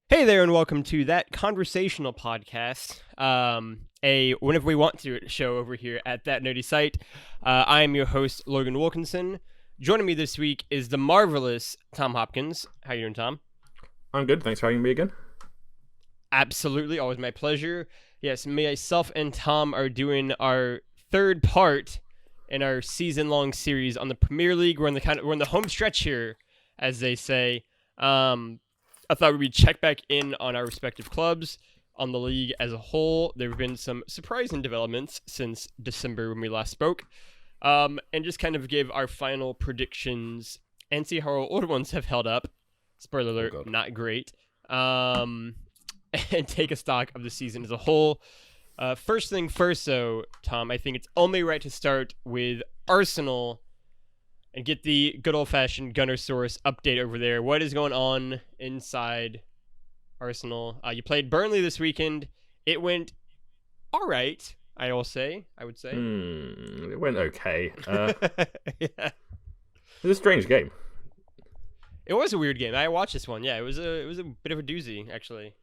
Hey there, and welcome to that Conversational podcast, a whenever we want to show over here at that nerdy site. I am your host, Logan Wilkinson. Joining me this week is the marvelous Tom Hopkins. How you doing, Tom? I'm good. Thanks for having me again. Absolutely, always my pleasure. Yes, myself and Tom are doing our third part in our season-long series on the Premier League. We're in the home stretch here, as they say. I thought we'd check back in on our respective clubs, on the league as a whole. There have been some surprising developments since December when we last spoke, and just kind of give our final predictions and see how our older ones have held up. Spoiler alert, God. not great. And take a stock of the season as a whole. First thing first, though, Tom, I think it's only right to start with Arsenal and get the good old-fashioned Gunner Source update over there. What is going on inside Arsenal? You played Burnley this weekend. It went all right, I would say. It went okay. Yeah. It was a strange game. It was a weird game. I watched this one. Yeah, it was a bit of a doozy, actually.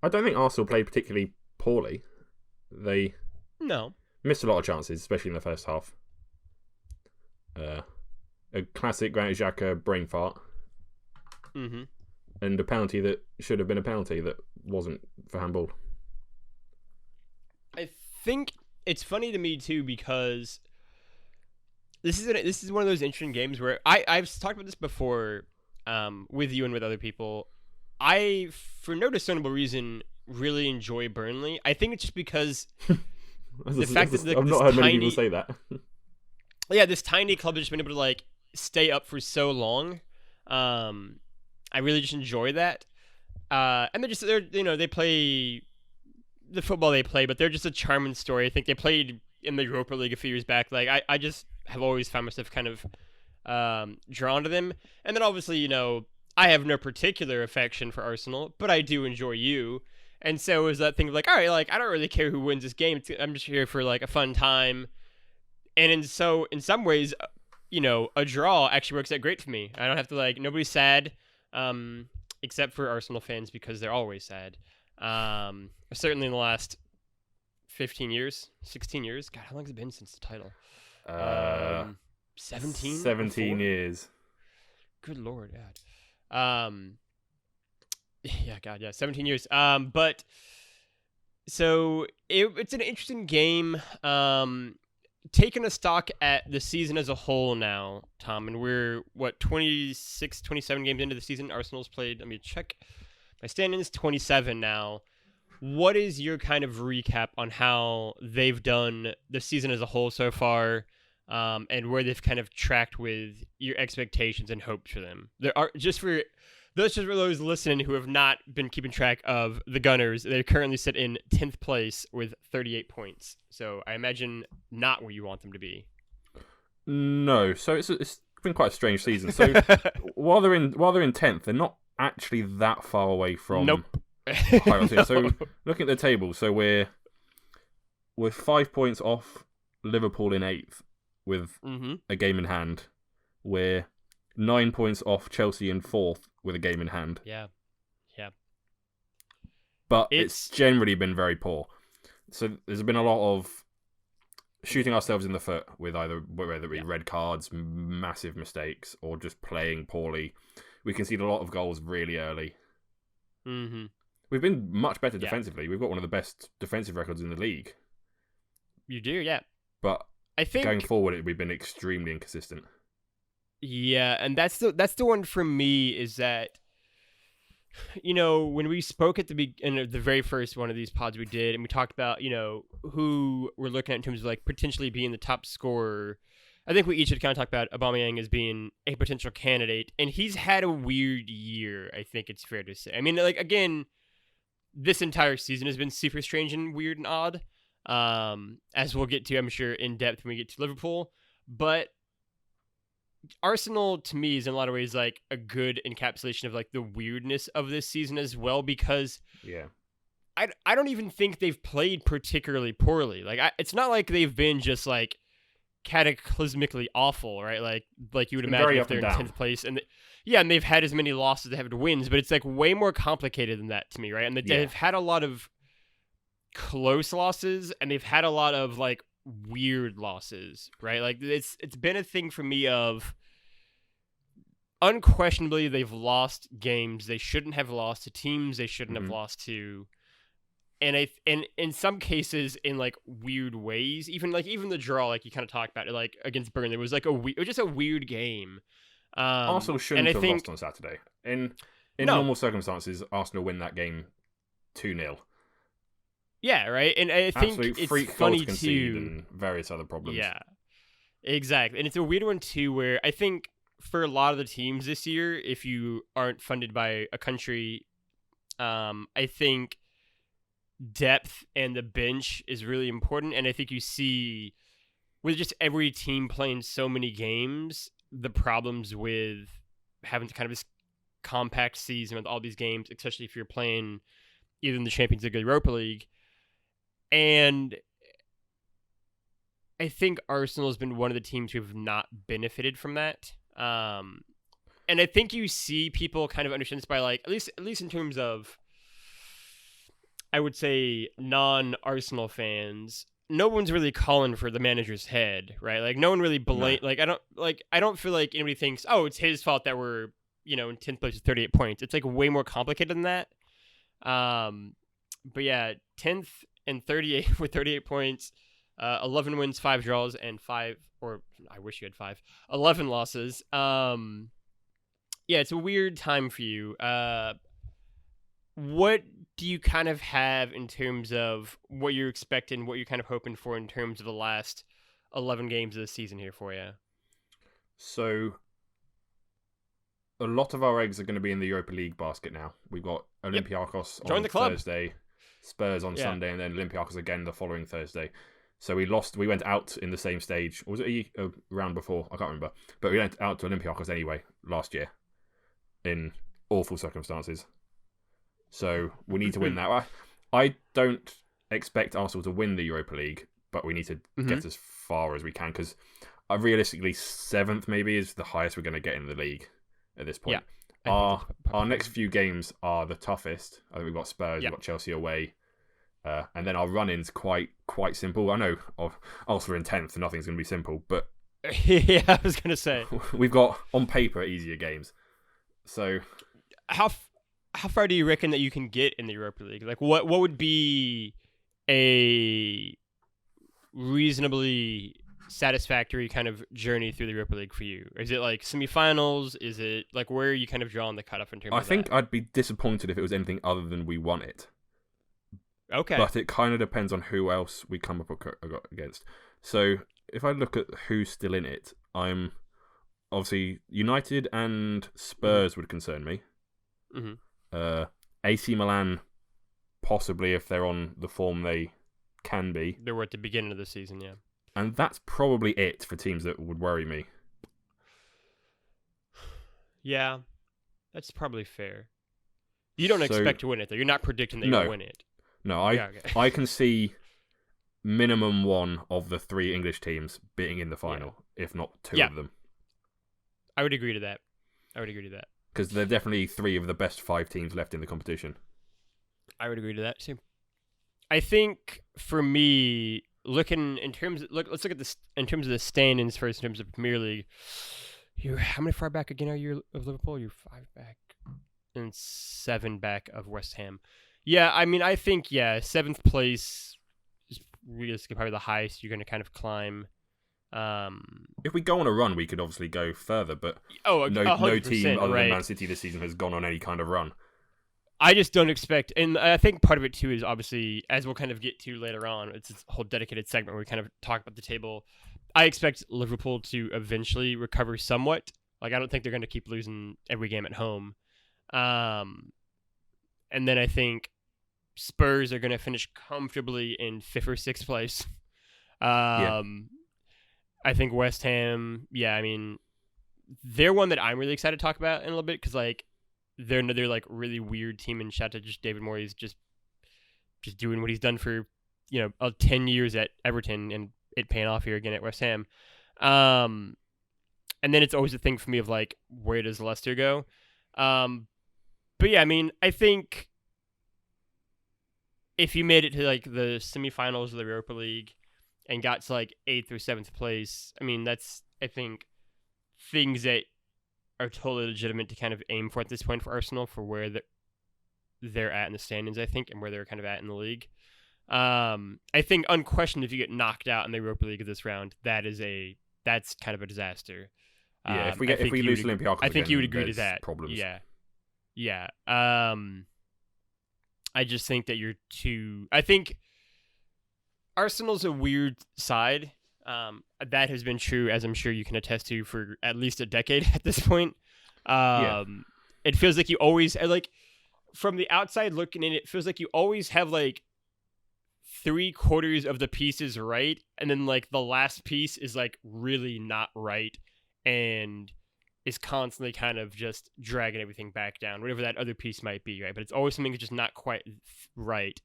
I don't think Arsenal played particularly poorly. They No. missed a lot of chances, especially in the first half. A classic Granit Xhaka brain fart. Mm-hmm. And a penalty that should have been a penalty that wasn't for handball. I think it's funny to me too because this is one of those interesting games where I've talked about this before, with you and with other people. I, for no discernible reason, really enjoy Burnley. I think it's just because the fact that I've not heard many people say that. This tiny club has just been able to stay up for so long. I really just enjoy that. And they play the football they play, but they're just a charming story. I think they played in the Europa League a few years back. I just have always found myself kind of drawn to them. And then obviously, I have no particular affection for Arsenal, but I do enjoy you. And so it was that thing of all right, I don't really care who wins this game. I'm just here for a fun time. And in some ways, a draw actually works out great for me. I don't have to nobody's sad, except for Arsenal fans because they're always sad. Certainly in the last 15 years, 16 years. God, how long has it been since the title? 17? 17 years. Good Lord, God. Yeah, God, yeah, 17 years. But so it's an interesting game. Taking a stock at the season as a whole now, Tom, and we're 26, 27 games into the season. Arsenal's played, let me check my standings, 27 now. What is your kind of recap on how they've done the season as a whole so far, and where they've kind of tracked with your expectations and hopes for them? There are just for those listening who have not been keeping track of the Gunners, they currently sit in 10th place with 38 points. So I imagine not where you want them to be. No, so it's been quite a strange season. So while they're in 10th, they're not actually that far away from Nope. higher. So looking at the table, so we're 5 points off Liverpool in 8th with a game in hand. We're 9 points off Chelsea in 4th with a game in hand. Yeah. But it's generally been very poor. So there's been a lot of shooting ourselves in the foot with whether it be red cards, massive mistakes, or just playing poorly. We concede a lot of goals really early. Mm-hmm. We've been much better defensively. We've got one of the best defensive records in the league. You do, yeah. But I think going forward, we've been extremely inconsistent. Yeah, and that's the one for me is that, when we spoke at the beginning of the very first one of these pods we did, and we talked about, who we're looking at in terms of potentially being the top scorer, I think we each had kind of talked about Aubameyang as being a potential candidate, and he's had a weird year, I think it's fair to say. I mean, again, this entire season has been super strange and weird and odd, as we'll get to, I'm sure, in depth when we get to Liverpool, but Arsenal, to me, is in a lot of ways a good encapsulation of the weirdness of this season as well, because I don't even think they've played particularly poorly. It's not like they've been just cataclysmically awful, right? Like you would imagine if they're in 10th place. And Yeah, and they've had as many losses as they have wins, but it's like way more complicated than that to me, right? And they've had a lot of close losses, and they've had a lot of like weird losses, right? Like it's been a thing for me of unquestionably they've lost games they shouldn't have lost to teams they shouldn't have lost to, and in some cases in like weird ways, even the draw, like you kind of talked about it, like against Burnley, it was like it was just a weird game. Arsenal shouldn't have lost on Saturday. In normal circumstances, Arsenal win that game 2-0. Yeah, right. And I think absolute it's freak funny goal to concede too. And various other problems. Yeah, exactly. And it's a weird one too, where I think for a lot of the teams this year, if you aren't funded by a country, I think depth and the bench is really important. And I think you see with just every team playing so many games, the problems with having kind of this compact season with all these games, especially if you're playing either in the Champions League or Europa League. And I think Arsenal has been one of the teams who have not benefited from that. And I think you see people kind of understand this by like, at least in terms of, I would say, non-Arsenal fans, no one's really calling for the manager's head, right? Like no one really like I don't feel like anybody thinks, oh, it's his fault that we're, in 10th place with 38 points. It's like way more complicated than that. But yeah, 10th and 38 with 38 points, 11 wins, 5 draws, and 11 losses. Yeah, it's a weird time for you. What do you kind of have in terms of what you're expecting, what you're kind of hoping for in terms of the last 11 games of the season here for you? So, a lot of our eggs are going to be in the Europa League basket now. We've got Olympiacos on Thursday, Spurs on Sunday, and then Olympiacos again the following Thursday. So we went out in the same stage. Or was it a round before? I can't remember. But we went out to Olympiacos anyway last year in awful circumstances. So we need to win that. I don't expect Arsenal to win the Europa League, but we need to get as far as we can, because realistically 7th maybe is the highest we're going to get in the league at this point. Yeah, our next few games are the toughest. I think we've got Spurs, we've got Chelsea away, and then our run-in's quite simple. I know also we're in 10th, nothing's going to be simple, but yeah, I was going to say we've got on paper easier games. So how far do you reckon that you can get in the Europa League? Like, what would be a reasonably satisfactory kind of journey through the Europa League for you? Is it like semifinals? Is it like where are you kind of drawing the cutoff in terms of that? I think I'd be disappointed if it was anything other than we won it. Okay. But it kind of depends on who else we come up against. So if I look at who's still in it, I'm obviously United and Spurs would concern me. Mm-hmm. AC Milan, possibly if they're on the form they can be. They were at the beginning of the season, yeah. And that's probably it for teams that would worry me. Yeah, that's probably fair. You don't expect to win it, though. You're not predicting that you'll win it. No, I can see minimum one of the 3 English teams being in the final, if not 2 of them. I would agree to that. Because they're definitely 3 of the best 5 teams left in the competition. I would agree to that too. I think for me, let's look at this in terms of the standings first. In terms of Premier League, how many far back again are you of Liverpool? You're 5 back and 7 back of West Ham. Yeah, I mean, I think 7th place is realistically probably the highest you're going to kind of climb. If we go on a run, we could obviously go further, but no team other than Man City this season has gone on any kind of run. I just don't expect, and I think part of it too is obviously, as we'll kind of get to later on, it's a whole dedicated segment where we kind of talk about the table. I expect Liverpool to eventually recover somewhat. Like, I don't think they're going to keep losing every game at home. And then I think Spurs are going to finish comfortably in 5th or 6th place. I think West Ham, I mean, they're one that I'm really excited to talk about in a little bit, because like they're another like really weird team, and shout out to just David Moyes just doing what he's done for 10 years at Everton and it paying off here again at West Ham. And then it's always a thing for me of like, where does Leicester go? But yeah, I mean, I think if you made it to like the semifinals of the Europa League and got to like 8th or 7th place, I mean, that's, I think, things that are totally legitimate to kind of aim for at this point for Arsenal, for where they're at in the standings, I think, and where they're kind of at in the league. I think unquestioned, if you get knocked out in the Europa League of this round, that's kind of a disaster. Yeah, if we lose Olympiacos, I think again, you would agree to that. Problems. Yeah. I just think that I think Arsenal's a weird side. That has been true, as I'm sure you can attest to, for at least a decade at this point. It feels like you always, like, from the outside looking in, it feels like you always have like 3/4 of the pieces right, and then like the last piece is like really not right, and is constantly kind of just dragging everything back down, whatever that other piece might be, right? But it's always something that's just not quite right.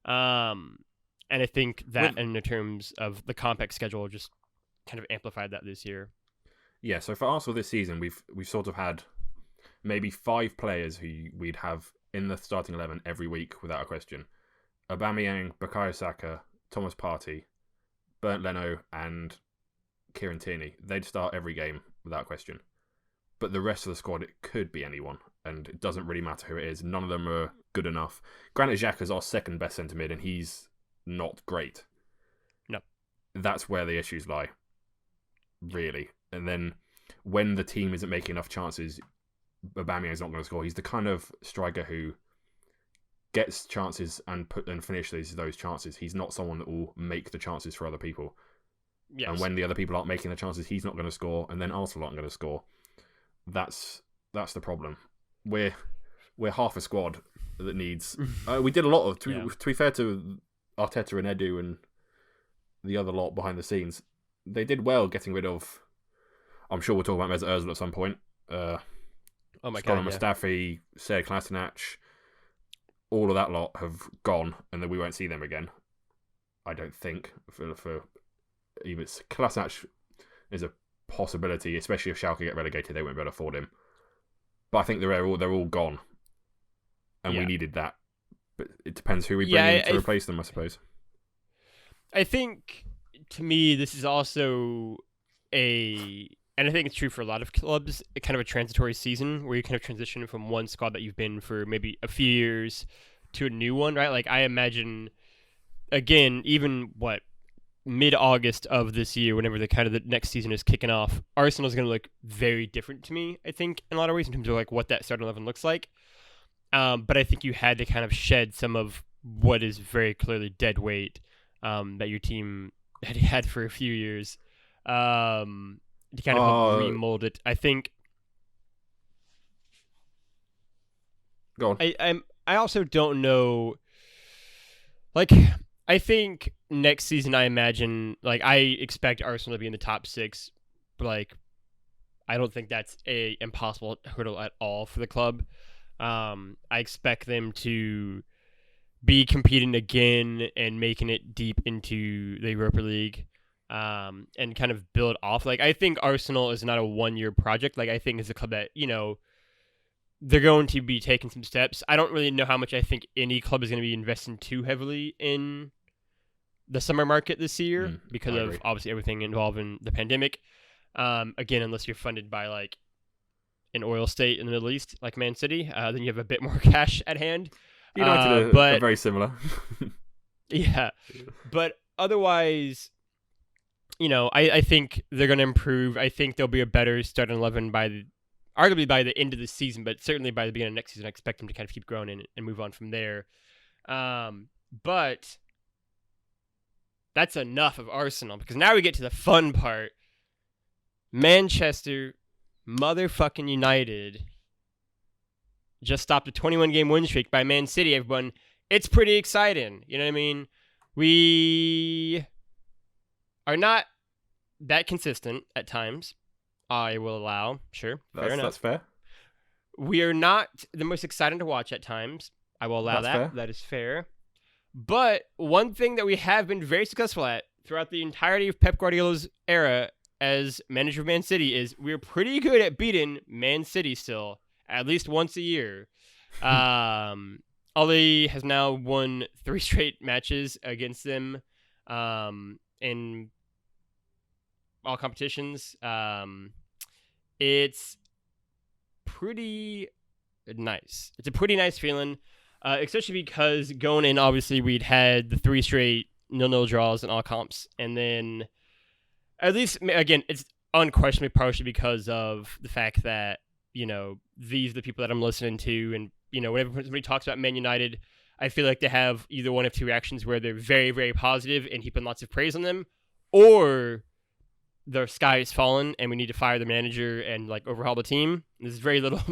And I think that in the terms of the compact schedule just kind of amplified that this year. Yeah, so for Arsenal this season, we've sort of had maybe 5 players who we'd have in the starting 11 every week without a question. Aubameyang, Bukayo Saka, Thomas Partey, Bernd Leno, and Kieran Tierney. They'd start every game without question. But the rest of the squad, it could be anyone, and it doesn't really matter who it is. None of them are good enough. Granit Xhaka's our second best centre mid, and he's not great. No. That's where the issues lie, really. And then when the team isn't making enough chances, Aubameyang's not going to score. He's the kind of striker who gets chances and finish those chances. He's not someone that will make the chances for other people. Yes. And when the other people aren't making the chances, he's not going to score, and then Arsenal aren't going to score. That's the problem. We're half a squad that needs. We did a lot of. To be fair to Arteta and Edu and the other lot behind the scenes, they did well getting rid of. I'm sure we'll talk about Mesut Ozil at some point. Oh my God! God! Mustafi, Sead Kolasinac, all of that lot have gone, and then we won't see them again. I don't think for even Kolasinac is a possibility, especially if Schalke get relegated, they won't be able to afford him. But I think they're all gone, and we needed that. But it depends who we bring in to replace them, I suppose. I think, to me, this is also and I think it's true for a lot of clubs, kind of a transitory season where you kind of transition from one squad that you've been for maybe a few years to a new one, right? Like, I imagine, again, even mid-August of this year, whenever the next season is kicking off, Arsenal is going to look very different to me, I think, in a lot of ways, in terms of like what that starting 11 looks like. But I think you had to kind of shed some of what is very clearly dead weight that your team had for a few years to kind of help remold it. I think. Go on. I also don't know. Like, I think next season, I imagine, like, I expect Arsenal to be in the top 6. But, like, I don't think that's a impossible hurdle at all for the club. I expect them to be competing again and making it deep into the Europa League, and kind of build off. Like, I think Arsenal is not a 1-year project. Like, I think it's a club that, they're going to be taking some steps. I don't really know how much I think any club is going to be investing too heavily in the summer market this year because of obviously everything involved in the pandemic. Again, unless you're funded by like an oil state in the Middle East, like Man City, then you have a bit more cash at hand. United are very similar. Yeah, but otherwise, I think they're going to improve. I think there'll be a better starting 11 arguably by the end of the season, but certainly by the beginning of next season. I expect them to kind of keep growing and move on from there. But that's enough of Arsenal, because now we get to the fun part. Manchester motherfucking United just stopped a 21-game win streak by Man City, everyone. It's pretty exciting. You know what I mean? We are not that consistent at times. I will allow. Sure. Fair enough. That's fair. We are not the most exciting to watch at times. I will allow that. Fair. That is fair. But one thing that we have been very successful at throughout the entirety of Pep Guardiola's era as manager of Man City is we're pretty good at beating Man City still, at least once a year. Ollie has now won 3 straight matches against them in all competitions. It's pretty nice. It's a pretty nice feeling, especially because going in, obviously, we'd had the 3 straight 0-0 draws in all comps. And then, at least, again, it's unquestionably partially because of the fact that, these are the people that I'm listening to. And, whenever somebody talks about Man United, I feel like they have either one of 2 reactions where they're very, very positive and heaping lots of praise on them, or the sky is fallen and we need to fire the manager and overhaul the team. There's very little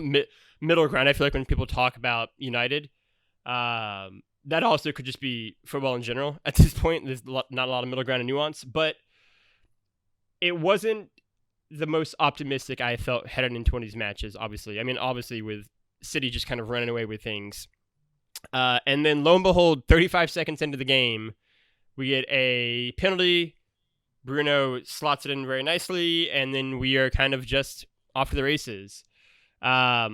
middle ground. I feel like when people talk about United, that also could just be football in general. At this point, there's not a lot of middle ground and nuance, but it wasn't the most optimistic I felt heading into one of these matches, obviously. I mean, obviously with City just kind of running away with things. And then lo and behold, 35 seconds into the game, we get a penalty. Bruno slots it in very nicely, and then we are kind of just off to the races. I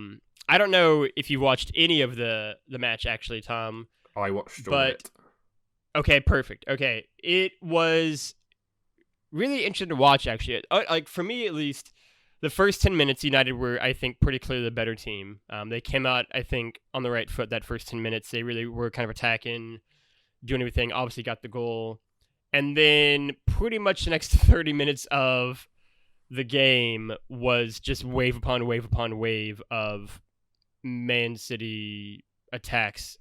don't know if you watched any of the match, actually, Tom. I watched all of it. Okay, perfect. Okay, it was really interesting to watch, actually. For me, at least, the first 10 minutes, United were, I think, pretty clearly the better team. They came out, I think, on the right foot that first 10 minutes. They really were kind of attacking, doing everything, obviously got the goal. And then pretty much the next 30 minutes of the game was just wave upon wave upon wave of Man City attacks.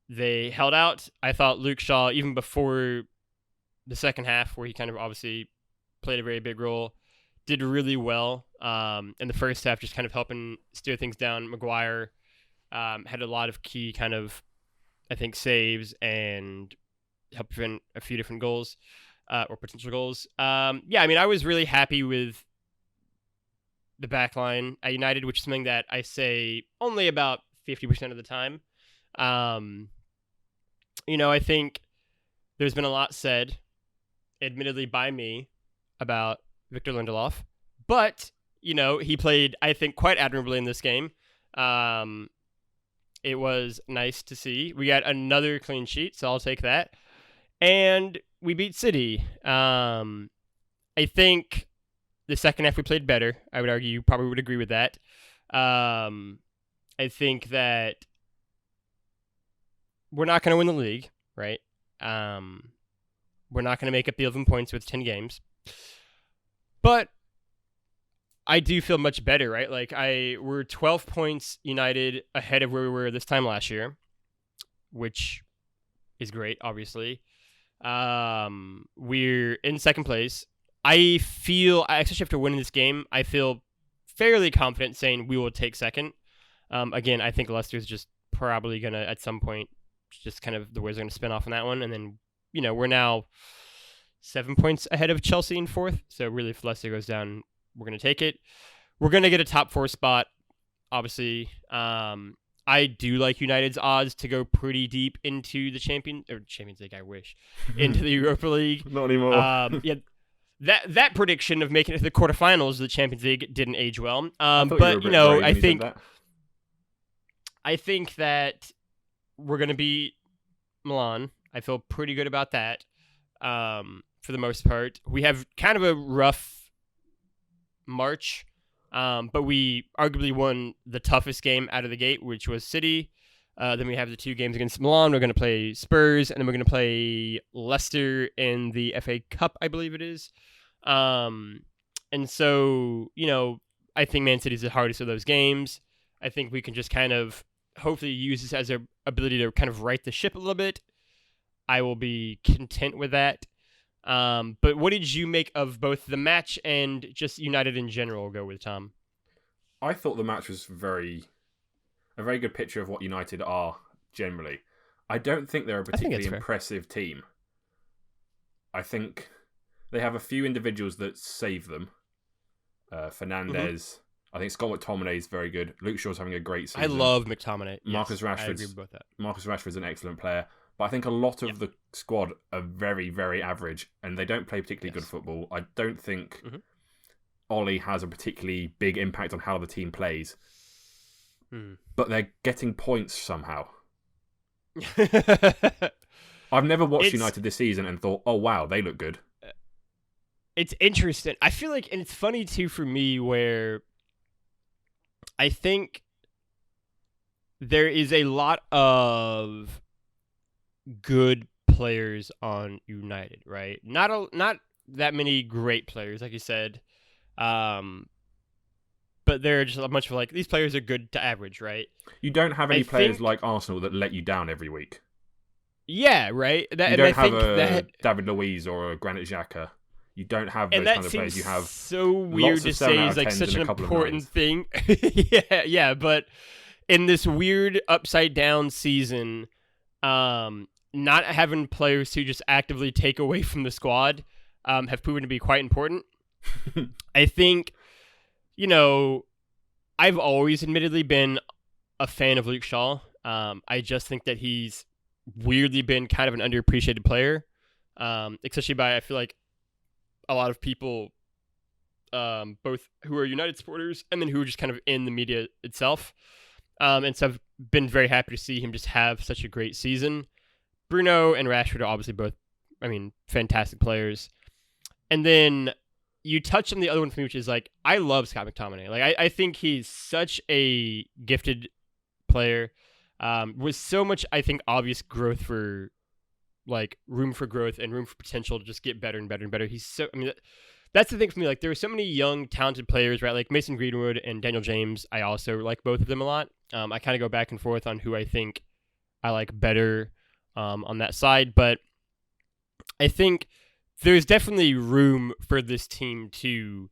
They held out. I thought Luke Shaw, even before the second half, where he kind of obviously played a very big role, did really well. In the first half, just kind of helping steer things down. Maguire had a lot of key kind of, I think, saves and helped prevent a few different goals or potential goals. I mean, I was really happy with the back line at United, which is something that I say only about 50% of the time. I think there's been a lot said, admittedly by me, about Victor Lindelof, but, he played, I think, quite admirably in this game. It was nice to see. We got another clean sheet, so I'll take that. And we beat City. I think the second half we played better. I would argue you probably would agree with that. I think that we're not going to win the league, right? We're not going to make up the 11 points with 10 games. But I do feel much better, right? We're 12 points United ahead of where we were this time last year, which is great, obviously. We're in second place. I feel, especially after winning this game, I feel fairly confident saying we will take second. Again, I think Leicester's just probably going to, at some point, just kind of the wheels are going to spin off on that one. And then, we're now 7 points ahead of Chelsea in fourth. So really, if Leicester goes down, we're going to take it. We're going to get a top 4 spot, obviously. I do like United's odds to go pretty deep into the Champions League, I wish. Into the Europa League. Not anymore. That prediction of making it to the quarterfinals of the Champions League didn't age well. I think that we're going to beat Milan. I feel pretty good about that for the most part. We have kind of a rough March, but we arguably won the toughest game out of the gate, which was City. Then we have the 2 games against Milan. We're going to play Spurs, and then we're going to play Leicester in the FA Cup, I believe it is. And so, I think Man City's the hardest of those games. I think we can just kind of hopefully use this as our ability to kind of right the ship a little bit. I will be content with that. But what did you make of both the match and just United in general? We'll go with Tom. I thought the match was a very good picture of what United are generally. I don't think they're a particularly impressive team. I think they have a few individuals that save them. Fernandes. Mm-hmm. I think Scott McTominay is very good. Luke Shaw's having a great season. I love McTominay. Marcus Rashford. I agree with both that. Marcus Rashford's an excellent player. But I think a lot of the squad are very, very average, and they don't play particularly good football. I don't think Ollie has a particularly big impact on how the team plays. But they're getting points somehow. I've never watched United this season and thought, oh, wow, they look good. It's interesting. I feel like, and it's funny, too, for me, where I think there is a lot of good players on United, right? Not that many great players, like you said. But they're just a bunch of these players are good to average, right? You don't have any players like Arsenal that let you down every week. Yeah, right. You don't have a David Luiz or a Granit Xhaka. You don't have those kind of players. You have so weird to say is such an important thing. yeah, but in this weird upside down season, not having players who just actively take away from the squad have proven to be quite important. I think, I've always admittedly been a fan of Luke Shaw. I just think that he's weirdly been kind of an underappreciated player, especially by, I feel like, a lot of people, both who are United supporters and then who are just kind of in the media itself. And so I've been very happy to see him just have such a great season. Bruno and Rashford are obviously both, fantastic players. And then you touched on the other one for me, which is I love Scott McTominay. I think he's such a gifted player, with so much, I think, obvious growth for room for growth and room for potential to just get better and better and better. He's so, that's the thing for me. There are so many young, talented players, right? Like Mason Greenwood and Daniel James. I also like both of them a lot. I kind of go back and forth on who I think I like better on that side, but I think there's definitely room for this team to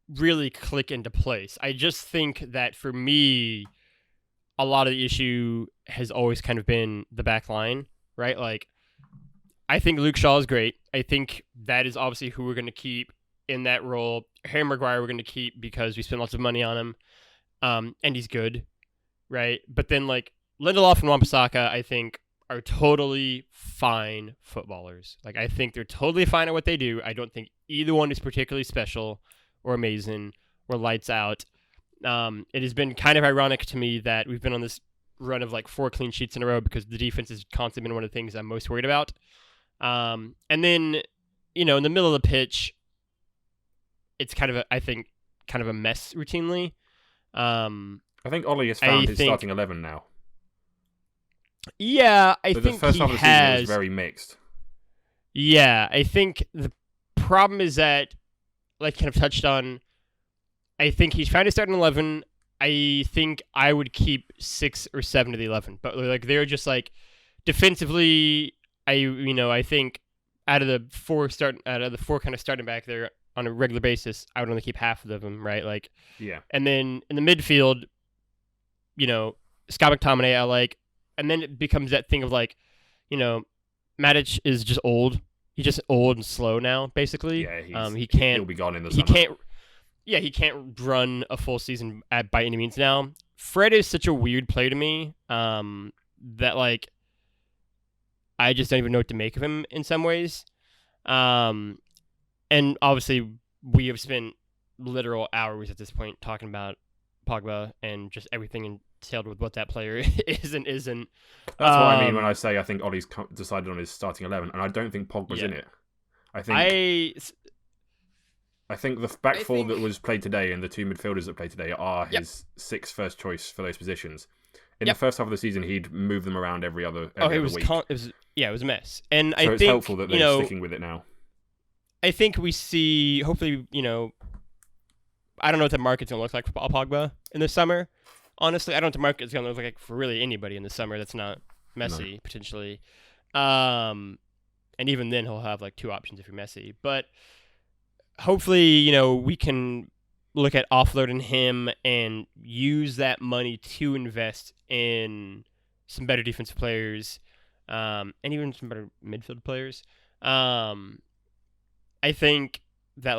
really click into place. I just think that for me, a lot of the issue has always kind of been the back line, right? I think Luke Shaw is great. I think that is obviously who we're going to keep in that role. Harry Maguire we're going to keep because we spent lots of money on him, and he's good, right? But then Lindelof and Wan-Bissaka, I think, are totally fine footballers. I think they're totally fine at what they do. I don't think either one is particularly special or amazing or lights out. It has been kind of ironic to me that we've been on this run of 4 clean sheets in a row because the defense has constantly been one of the things I'm most worried about. And then, in the middle of the pitch, it's kind of a mess routinely. I think Ollie has found his starting 11 now. Yeah, I think the first half of the season was very mixed. Yeah, I think the problem is that, kind of touched on, I think he's found his starting 11. I think I would keep 6 or 7 of the 11, but they're just defensively. I think out of the four kind of starting back there on a regular basis, I would only keep half of them, right? Yeah. And then in the midfield, Scott McTominay, I like. And then it becomes that thing of Matic is just old. He's just old and slow now, basically. Yeah, he'll be gone in the summer. He can't run a full season by any means now. Fred is such a weird player to me that I just don't even know what to make of him in some ways. And obviously we have spent literal hours at this point talking about Pogba and just everything entailed with what that player is and isn't. That's what I mean when I say I think Ollie's decided on his starting 11, and I don't think Pogba's in it. I think the back four that was played today and the 2 midfielders that played today are his 6th first choice for those positions. In the first half of the season, he'd move them around every other week. It was a mess. And I think it's helpful that they're sticking with it now. I think we see, hopefully, I don't know what the market's going to look like for Paul Pogba in the summer. Honestly, I don't know what the market's going to look like for really anybody in the summer that's not Messi, potentially. And even then, he'll have 2 options if you're Messi. But hopefully, we can look at offloading him and use that money to invest in some better defensive players, and even some better midfield players. I think that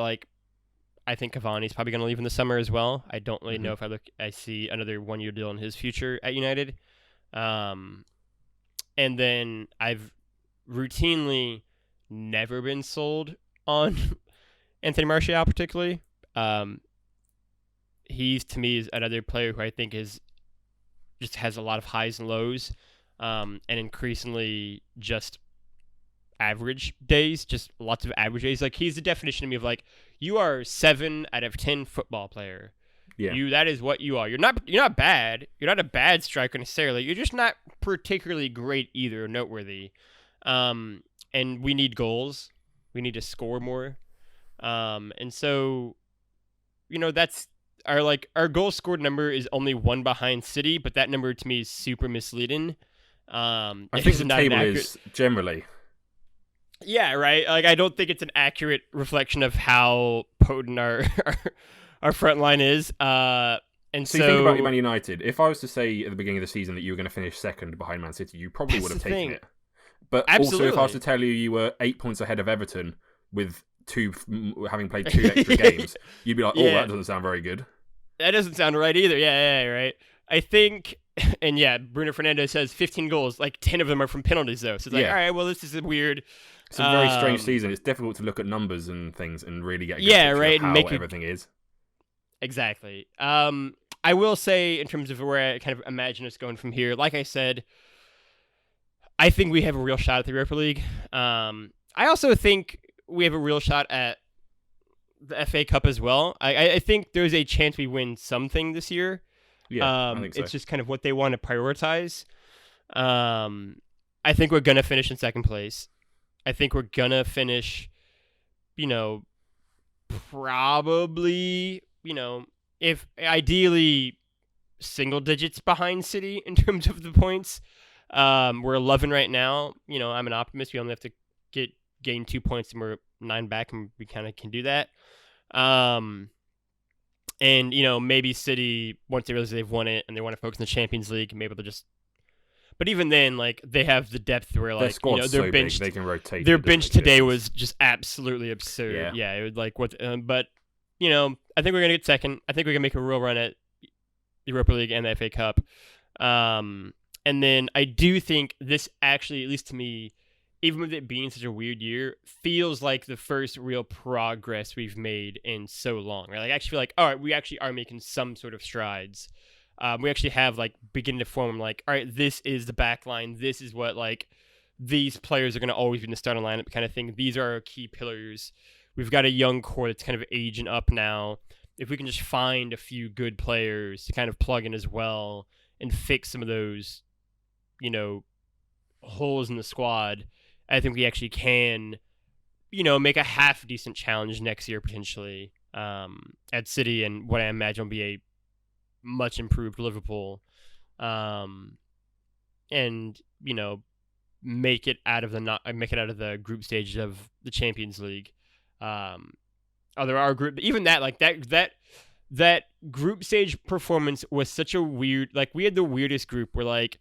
I think Cavani's probably going to leave in the summer as well. I don't really know if I see another 1-year deal in his future at United. And then I've routinely never been sold on Anthony Martial particularly. He's, to me, is another player who I think just has a lot of highs and lows, and increasingly just average days, just lots of average days. Like, he's the definition to me of, like, you are a 7 out of 10 football player. Yeah. That is what you are. You're not bad. You're not a bad striker necessarily. You're just not particularly great either, noteworthy. And we need goals. We need to score more. And so, that's our goal scored number is only 1 behind City, but that number to me is super misleading. I think the table is generally. Yeah, right. Like, I don't think it's an accurate reflection of how potent our front line is. And so you think about Man United. If I was to say at the beginning of the season that you were going to finish second behind Man City, you probably would have taken it. But Absolutely. Also, if I was to tell you were 8 points ahead of Everton with having played 2 extra games, you'd be like, "Oh, that doesn't sound very good." That doesn't sound right either. Yeah, right. I think, and Bruno Fernandes has 15 goals. Like 10 of them are from penalties, though. So it's like, all right, well, this is a weird. It's a very strange season. It's difficult to look at numbers and things and really get a good picture of how everything is. Exactly. I will say, in terms of where I kind of imagine us going from here, like I said, I think we have a real shot at the Europa League. I also think we have a real shot at the FA Cup as well. I think there's a chance we win something this year. Yeah, I think so. It's just kind of what they want to prioritize. I think we're going to finish in second place. I think we're going to finish, probably, if ideally single digits behind City in terms of the points. We're 11 right now. I'm an optimist. We only have to gain 2 points and we're 9 back, and we kind of can do that. And maybe City, once they realize they've won it and they want to focus on the Champions League, maybe they'll just. But even then, like, they have the depth where, like, their bench, they can rotate. Their bench today was just absolutely absurd. Yeah, it would like what. But I think we're gonna get second. I think we're gonna make a real run at Europa League and the FA Cup. And then I do think this actually, at least to me, even with it being such a weird year, feels like the first real progress we've made in so long. Right? Like, I actually feel like, all right, we actually are making some sort of strides. We actually have, like, beginning to form, like, all right, this is the back line. This is what, like, these players are going to always be in the starting lineup kind of thing. These are our key pillars. We've got a young core that's kind of aging up now. If we can just find a few good players to kind of plug in as well and fix some of those, holes in the squad, I think we actually can, make a half decent challenge next year potentially at City and what I imagine will be a much improved Liverpool, and make it out of the group stage of the Champions League. Although our group, even that, like that group stage performance was such a weird, like, we had the weirdest group where, like,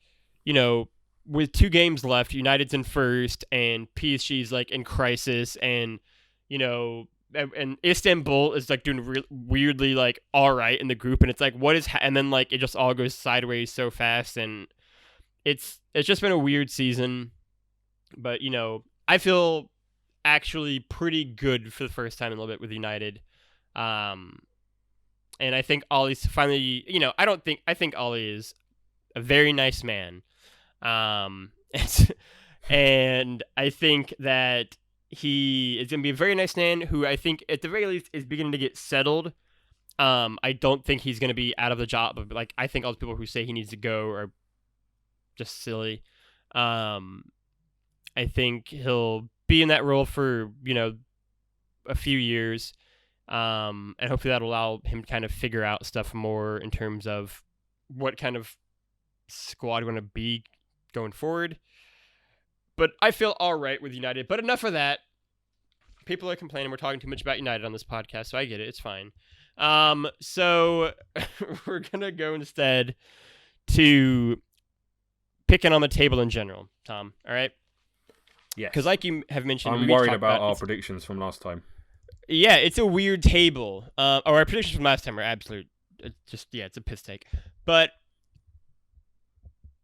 with 2 games left, United's in first and PSG's like in crisis, and and Istanbul is like doing weirdly like all right in the group, and it's like and then like it just all goes sideways so fast, and it's just been a weird season. But I feel actually pretty good for the first time in a little bit with United, and I think Ollie's finally, I think Ollie is a very nice man, and I think that he is going to be a very nice man who I think at the very least is beginning to get settled. I don't think he's going to be out of the job. But, like, I think all the people who say he needs to go are just silly. I think he'll be in that role for, a few years. And hopefully that'll allow him to kind of figure out stuff more in terms of what kind of squad we want to be going forward. But I feel all right with United. But enough of that. People are complaining we're talking too much about United on this podcast, so I get it. It's fine. So we're going to go instead to picking on the table in general, Tom. All right? Yes. Because like you have mentioned... I'm worried about our predictions from last time. Yeah, it's a weird table. Our predictions from last time are absolute... It's a piss take. But...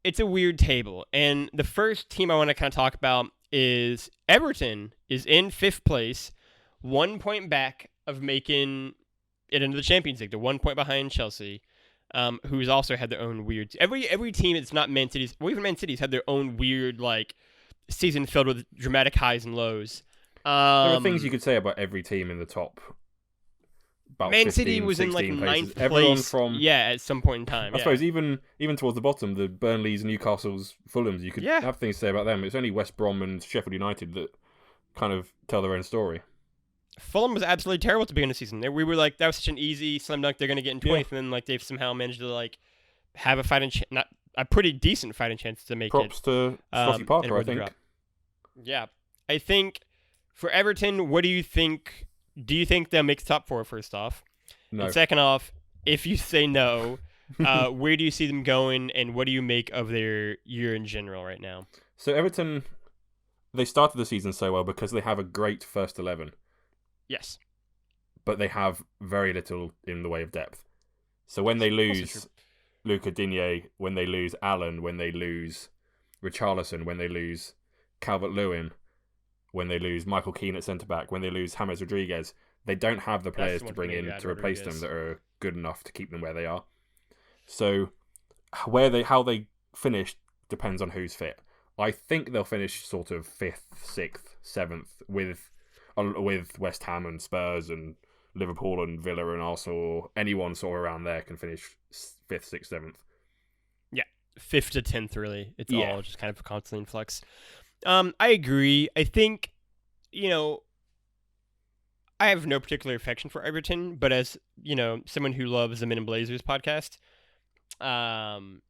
it's a weird table. And the first team I want to kind of talk about is Everton is in 5th place, 1 point back of making it into the Champions League. They're 1 point behind Chelsea, who's also had their own weird... Every team that's not Man City's... Well, even Man City's had their own weird, like, season filled with dramatic highs and lows. There are things you could say about every team in the top. About Man 15, City was in like 9th place. Place. At some point in time. I suppose even towards the bottom, the Burnleys, Newcastles, Fulhams, you could have things to say about them. It's only West Brom and Sheffield United that kind of tell their own story. Fulham was absolutely terrible at the beginning of the season. We were like, that was such an easy slam dunk. They're going to get in 20th, and then like they've somehow managed to like have a fighting not a pretty decent fighting chance to make Props it. To Scotty Parker, I think. Drop. Yeah, I think for Everton, what do you think? Do you think they'll make the top 4 first off? No. And second off, if you say no, where do you see them going, and what do you make of their year in general right now? So Everton, they started the season so well because they have a great first 11. Yes. But they have very little in the way of depth. So when they lose Luca Digne, when they lose Allen, when they lose Richarlison, when they lose Calvert-Lewin, when they lose Michael Keane at centre-back, when they lose James Rodriguez, they don't have the players to bring in to replace them that are good enough to keep them where they are. So how they finish depends on who's fit. I think they'll finish sort of 5th, 6th, 7th with West Ham and Spurs and Liverpool and Villa and Arsenal. Anyone sort of around there can finish 5th, 6th, 7th. Yeah, 5th to 10th, really. It's all just kind of constantly in flux. I agree. I think, I have no particular affection for Everton, but as, someone who loves the Men in Blazers podcast, and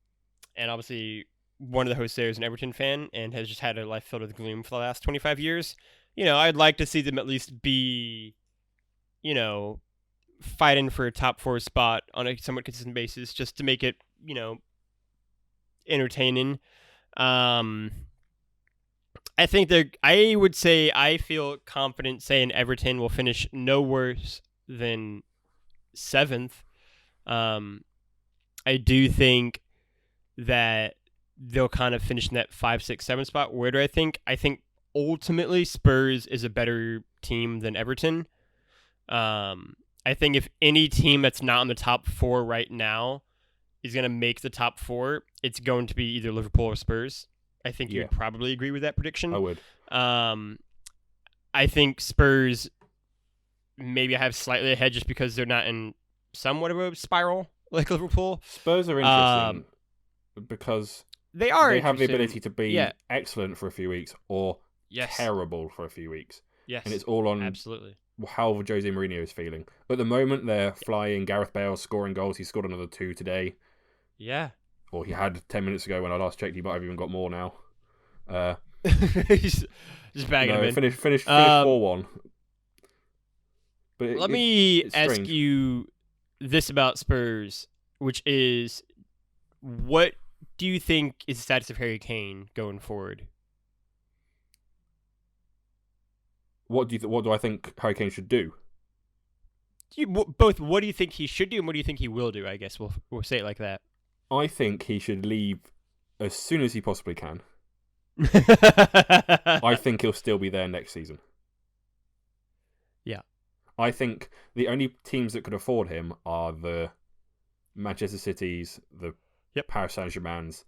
obviously one of the hosts there is an Everton fan and has just had a life filled with gloom for the last 25 years, I'd like to see them at least be, fighting for a top 4 spot on a somewhat consistent basis just to make it, entertaining. I would say I feel confident saying Everton will finish no worse than 7th. I do think that they'll kind of finish in that 5, 6, 7 spot. Where do I think? I think ultimately Spurs is a better team than Everton. I think if any team that's not in the top 4 right now is going to make the top 4, it's going to be either Liverpool or Spurs. I think you would probably agree with that prediction. I would. I think Spurs maybe have slightly ahead just because they're not in somewhat of a spiral like Liverpool. Spurs are interesting because they have the ability to be excellent for a few weeks or terrible for a few weeks. Yes. And it's all on how Jose Mourinho is feeling. At the moment, they're flying. Gareth Bale scoring goals. He scored another 2 today. Yeah. Or he had 10 minutes ago when I last checked. He might have even got more now. He's just bagging him in. Finished 4-1. But let me ask you this about Spurs, which is, what do you think is the status of Harry Kane going forward? What do I think Harry Kane should do? Both. What do you think he should do, and what do you think he will do? I guess we'll say it like that. I think he should leave as soon as he possibly can. I think he'll still be there next season. Yeah. I think the only teams that could afford him are the Manchester Cities, the Paris Saint-Germains,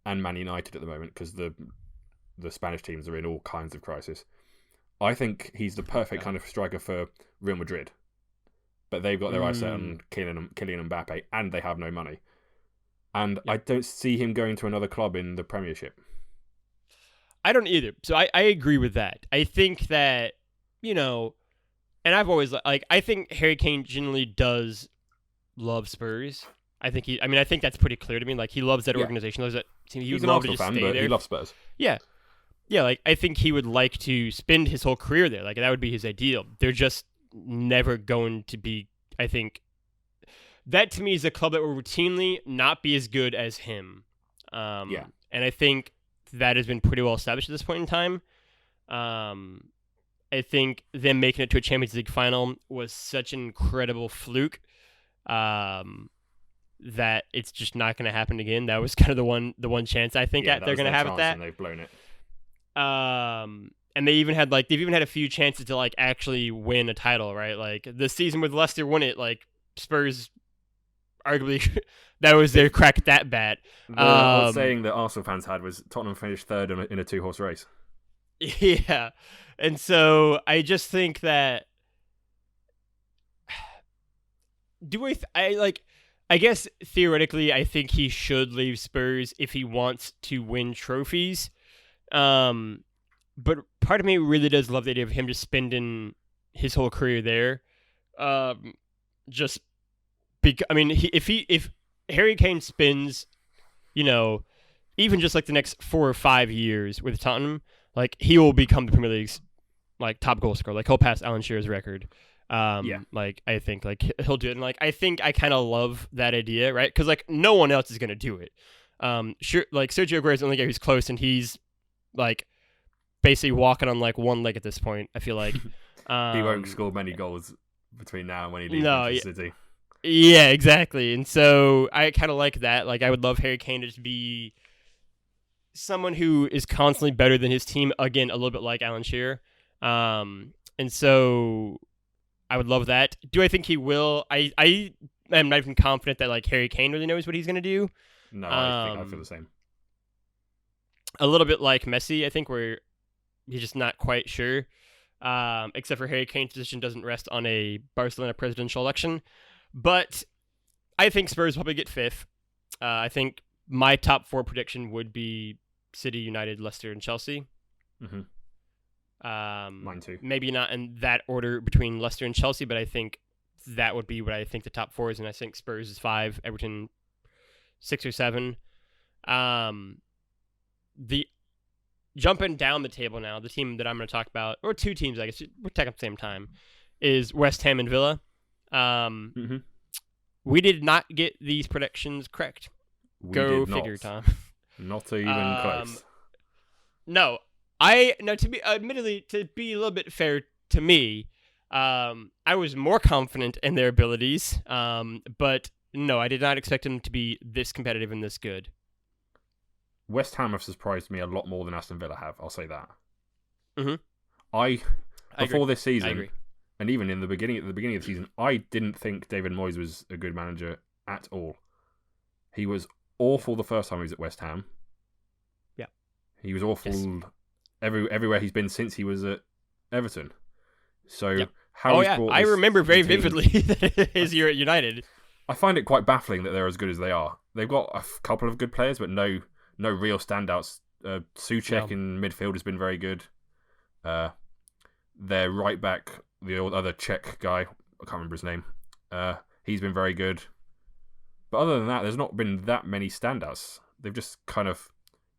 and Man United at the moment, because the Spanish teams are in all kinds of crisis. I think he's the perfect kind of striker for Real Madrid. But they've got their eyes set on Kylian Mbappe, and they have no money. And I don't see him going to another club in the Premiership. I don't either. So I agree with that. I think that, and I've always, I think Harry Kane generally does love Spurs. I think that's pretty clear to me. Like, he loves that organization, loves that team. He's an Arsenal fan, but he loves Spurs. Yeah. Yeah, I think he would like to spend his whole career there. That would be his ideal. They're just never going to be, I think, that to me is a club that will routinely not be as good as him. And I think that has been pretty well established at this point in time. I think them making it to a Champions League final was such an incredible fluke that it's just not going to happen again. That was kind of the one chance I think they're going to have at that. And they've blown it. And they've even had a few chances to like actually win a title, right? Like the season with Leicester won it, like Spurs arguably that was their crack at that bat. The saying that Arsenal fans had was Tottenham finished third in a 2-horse race. Yeah. And so I just think that I guess theoretically I think he should leave Spurs if he wants to win trophies. But part of me really does love the idea of him just spending his whole career there. If Harry Kane spends, even just like the next 4 or 5 years with Tottenham, like he will become the Premier League's like top goal scorer. Like he'll pass Alan Shearer's record. Like I think like he'll do it, and like I think I kind of love that idea, right? Because like no one else is gonna do it. Sure, like Sergio Aguero is the only guy who's close, and he's like basically walking on like one leg at this point. I feel like he won't score many goals between now and when he leaves Manchester City. Yeah, exactly. And so I kind of like that. Like I would love Harry Kane to just be someone who is constantly better than his team. Again, a little bit like Alan Shearer. And so I would love that. Do I think he will? I am not even confident that like Harry Kane really knows what he's going to do. No, I think I feel the same. A little bit like Messi, I think, where he's just not quite sure. Except for Harry Kane's position doesn't rest on a Barcelona presidential election. But I think Spurs probably get 5th. I think my top 4 prediction would be City, United, Leicester, and Chelsea. Mm-hmm. Mine too. Maybe not in that order between Leicester and Chelsea, but I think that would be what I think the top 4 is, and I think Spurs is 5, Everton 6 or 7. The jumping down the table now, the team that I'm going to talk about, or 2 teams, I guess we're talking at the same time, is West Ham and Villa. We did not get these predictions correct. Go figure, Tom. Not even close. No. To be a little bit fair to me, I was more confident in their abilities, but no, I did not expect them to be this competitive and this good. West Ham have surprised me a lot more than Aston Villa have. I'll say that. Mm-hmm. Before this season, and even at the beginning of the season, I didn't think David Moyes was a good manager at all. He was awful the first time he was at West Ham. Yeah, he was awful. Yes. Everywhere he's been since he was at Everton. So I remember very vividly his year at United. I find it quite baffling that they're as good as they are. They've got a couple of good players, but no real standouts. Souček in midfield has been very good. Their right back, the other Czech guy, I can't remember his name. He's been very good. But other than that, there's not been that many standouts. They've just kind of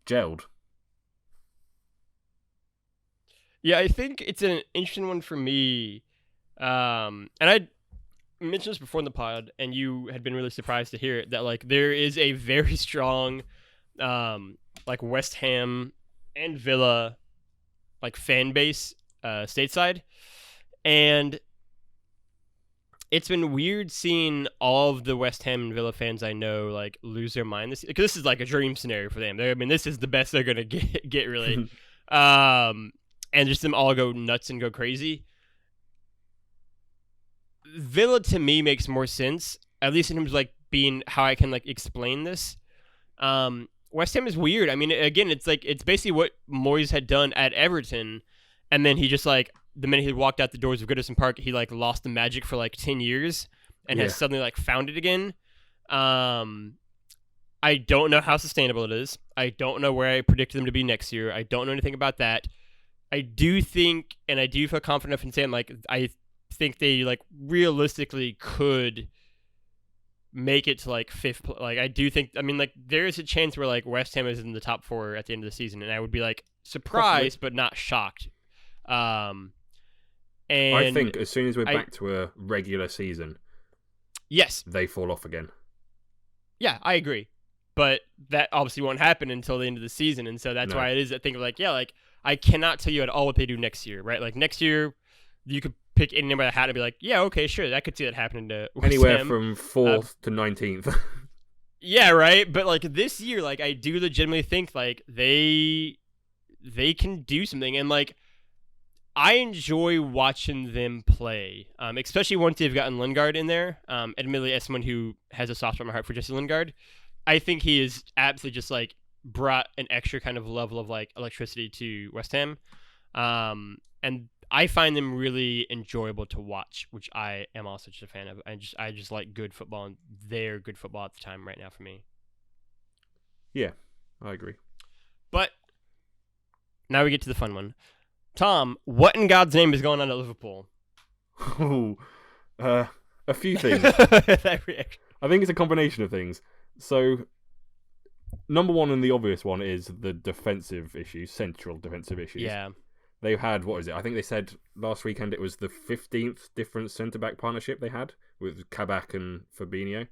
gelled. Yeah, I think it's an interesting one for me. And I mentioned this before in the pod, and you had been really surprised to hear it, that like there is a very strong like West Ham and Villa like fan base stateside. And it's been weird seeing all of the West Ham and Villa fans I know like lose their mind because this is like a dream scenario for them. This is the best they're gonna get really. And just them all go nuts and go crazy. Villa to me makes more sense, at least in terms of like being how I can like explain this. West Ham is weird. I mean, again, it's basically what Moyes had done at Everton, and then he just like the minute he walked out the doors of Goodison Park, he like lost the magic for like 10 years and has suddenly like found it again. I don't know how sustainable it is. I don't know where I predicted them to be next year. I don't know anything about that. I do think, and I do feel confident enough in saying, like, I think they, like, realistically could make it to, like, 5th. Like, I do think, I mean, like, there is a chance where, like, West Ham is in the top 4 at the end of the season, and I would be, like, surprised but not shocked. And I think as soon as we're back to a regular season, yes, they fall off again. Yeah, I agree. But that obviously won't happen until the end of the season, and so that's why it is, I think, like, yeah, like, I cannot tell you at all what they do next year, right? Like, next year, you could pick any number of the hat and be like, yeah, okay, sure, I could see that happening to West Anywhere Ham. from 4th to 19th. Yeah, right. But like this year, like I do legitimately think like they can do something, and like I enjoy watching them play, especially once they've gotten Lingard in there. Admittedly, as someone who has a soft spot in my heart for Jesse Lingard, I think he is absolutely just like brought an extra kind of level of like electricity to West Ham, and I find them really enjoyable to watch, which I am also just a fan of. I just like good football, and they're good football at the time right now for me. Yeah, I agree. But now we get to the fun one. Tom, what in God's name is going on at Liverpool? A few things. That reaction. I think it's a combination of things. So, number one and the obvious one is the defensive issues, central defensive issues. Yeah. They've had, what is it? I think they said last weekend it was the 15th different centre-back partnership they had with Kabak and Fabinho.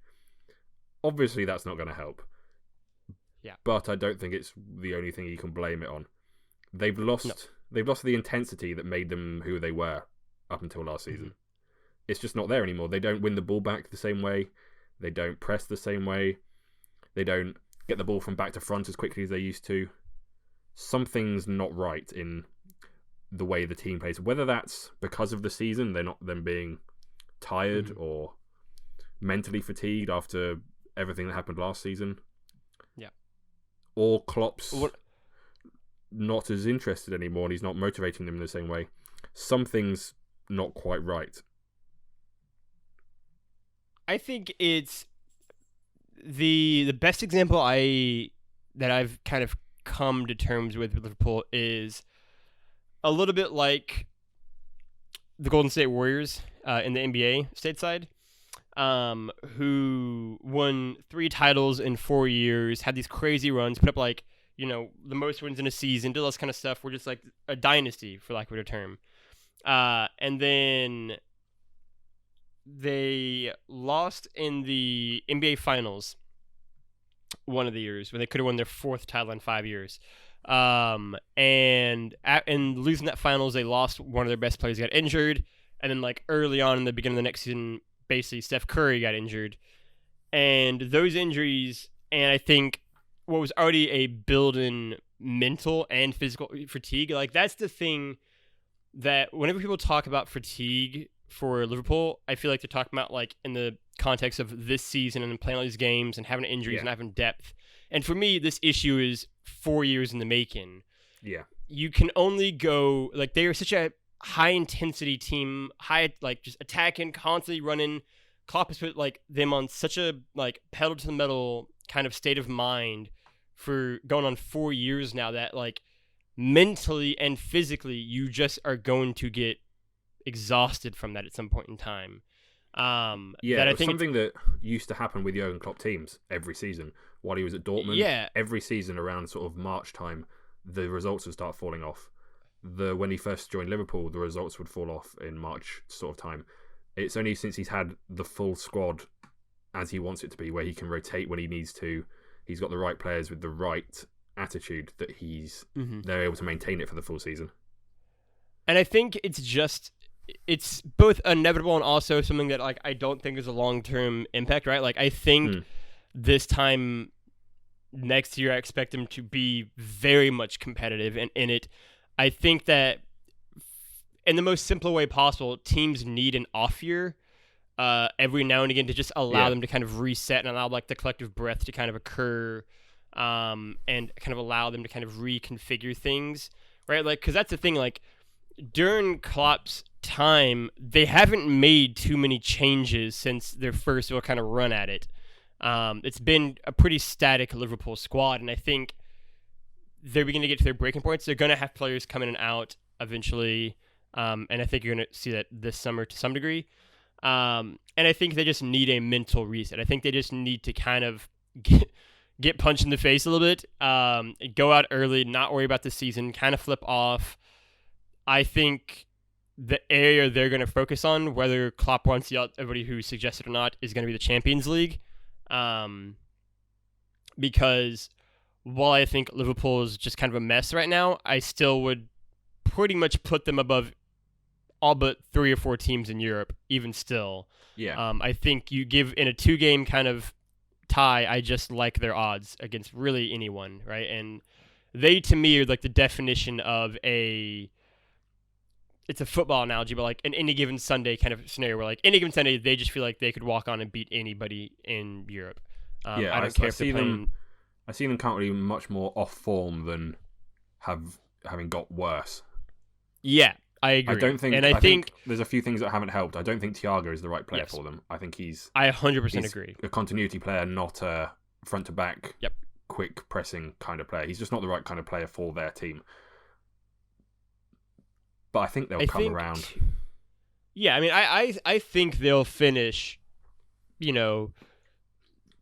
Obviously, that's not going to help. Yeah. But I don't think it's the only thing you can blame it on. They've lost the intensity that made them who they were up until last season. Mm-hmm. It's just not there anymore. They don't win the ball back the same way. They don't press the same way. They don't get the ball from back to front as quickly as they used to. Something's not right in the way the team plays. Whether that's because of the season, they're not them being tired or mentally fatigued after everything that happened last season. Yeah. Or Klopp's not as interested anymore and he's not motivating them in the same way. Something's not quite right. I think it's the best example that I've kind of come to terms with Liverpool is a little bit like the Golden State Warriors in the NBA stateside, who won 3 titles in 4 years, had these crazy runs, put up like, the most wins in a season, did all this kind of stuff. We're just like a dynasty, for lack of a better term. And then they lost in the NBA Finals one of the years when they could have won their 4th title in 5 years. And losing that finals, they lost one of their best players, got injured, and then like early on in the beginning of the next season, basically Steph Curry got injured, and those injuries, and I think what was already a built-in mental and physical fatigue, like that's the thing that whenever people talk about fatigue for Liverpool, I feel like they're talking about like in the context of this season and playing all these games and having injuries and having depth. And for me, this issue is 4 years in the making. Yeah. You can only go, like, they are such a high-intensity team, like, just attacking, constantly running. Klopp has put, like, them on such a, like, pedal-to-the-metal kind of state of mind for going on 4 years now that, like, mentally and physically, you just are going to get exhausted from that at some point in time. That I think something that used to happen with Jurgen Klopp teams every season while he was at Dortmund. Yeah. Every season around sort of March time, the results would start falling off. When he first joined Liverpool, the results would fall off in March sort of time. It's only since he's had the full squad as he wants it to be, where he can rotate when he needs to. He's got the right players with the right attitude that they're able to maintain it for the full season. And I think it's both inevitable and also something that like I don't think is a long-term impact, right? Like I think this time next year I expect them to be very much competitive, and in it I think that in the most simple way possible, teams need an off year every now and again to just allow them to kind of reset and allow like the collective breath to kind of occur, and kind of allow them to kind of reconfigure things, right? Like, because that's the thing, like during Klopp's time, they haven't made too many changes since their first little kind of run at it. It's been a pretty static Liverpool squad, and I think they're beginning to get to their breaking points. They're going to have players come in and out eventually, and I think you're going to see that this summer to some degree. And I think they just need a mental reset. I think they just need to kind of get punched in the face a little bit, go out early, not worry about the season, kind of flip off. I think the area they're going to focus on, whether Klopp wants to yell at everybody who suggested or not, is going to be the Champions League. Because while I think Liverpool is just kind of a mess right now, I still would pretty much put them above all but 3 or 4 teams in Europe, even still. Yeah. I think you give in a 2-game kind of tie, I just like their odds against really anyone, right? And they, to me, are like the definition of it's a football analogy, but like an any given Sunday kind of scenario where like any given Sunday, they just feel like they could walk on and beat anybody in Europe. I don't care if they're playing. I see them currently much more off form than having got worse. Yeah, I agree. I think there's a few things that haven't helped. I don't think Thiago is the right player for them. I think I 100% agree. A continuity player, not a front to back, yep, quick pressing kind of player. He's just not the right kind of player for their team. But I think they'll come around. Yeah, I mean, I think they'll finish,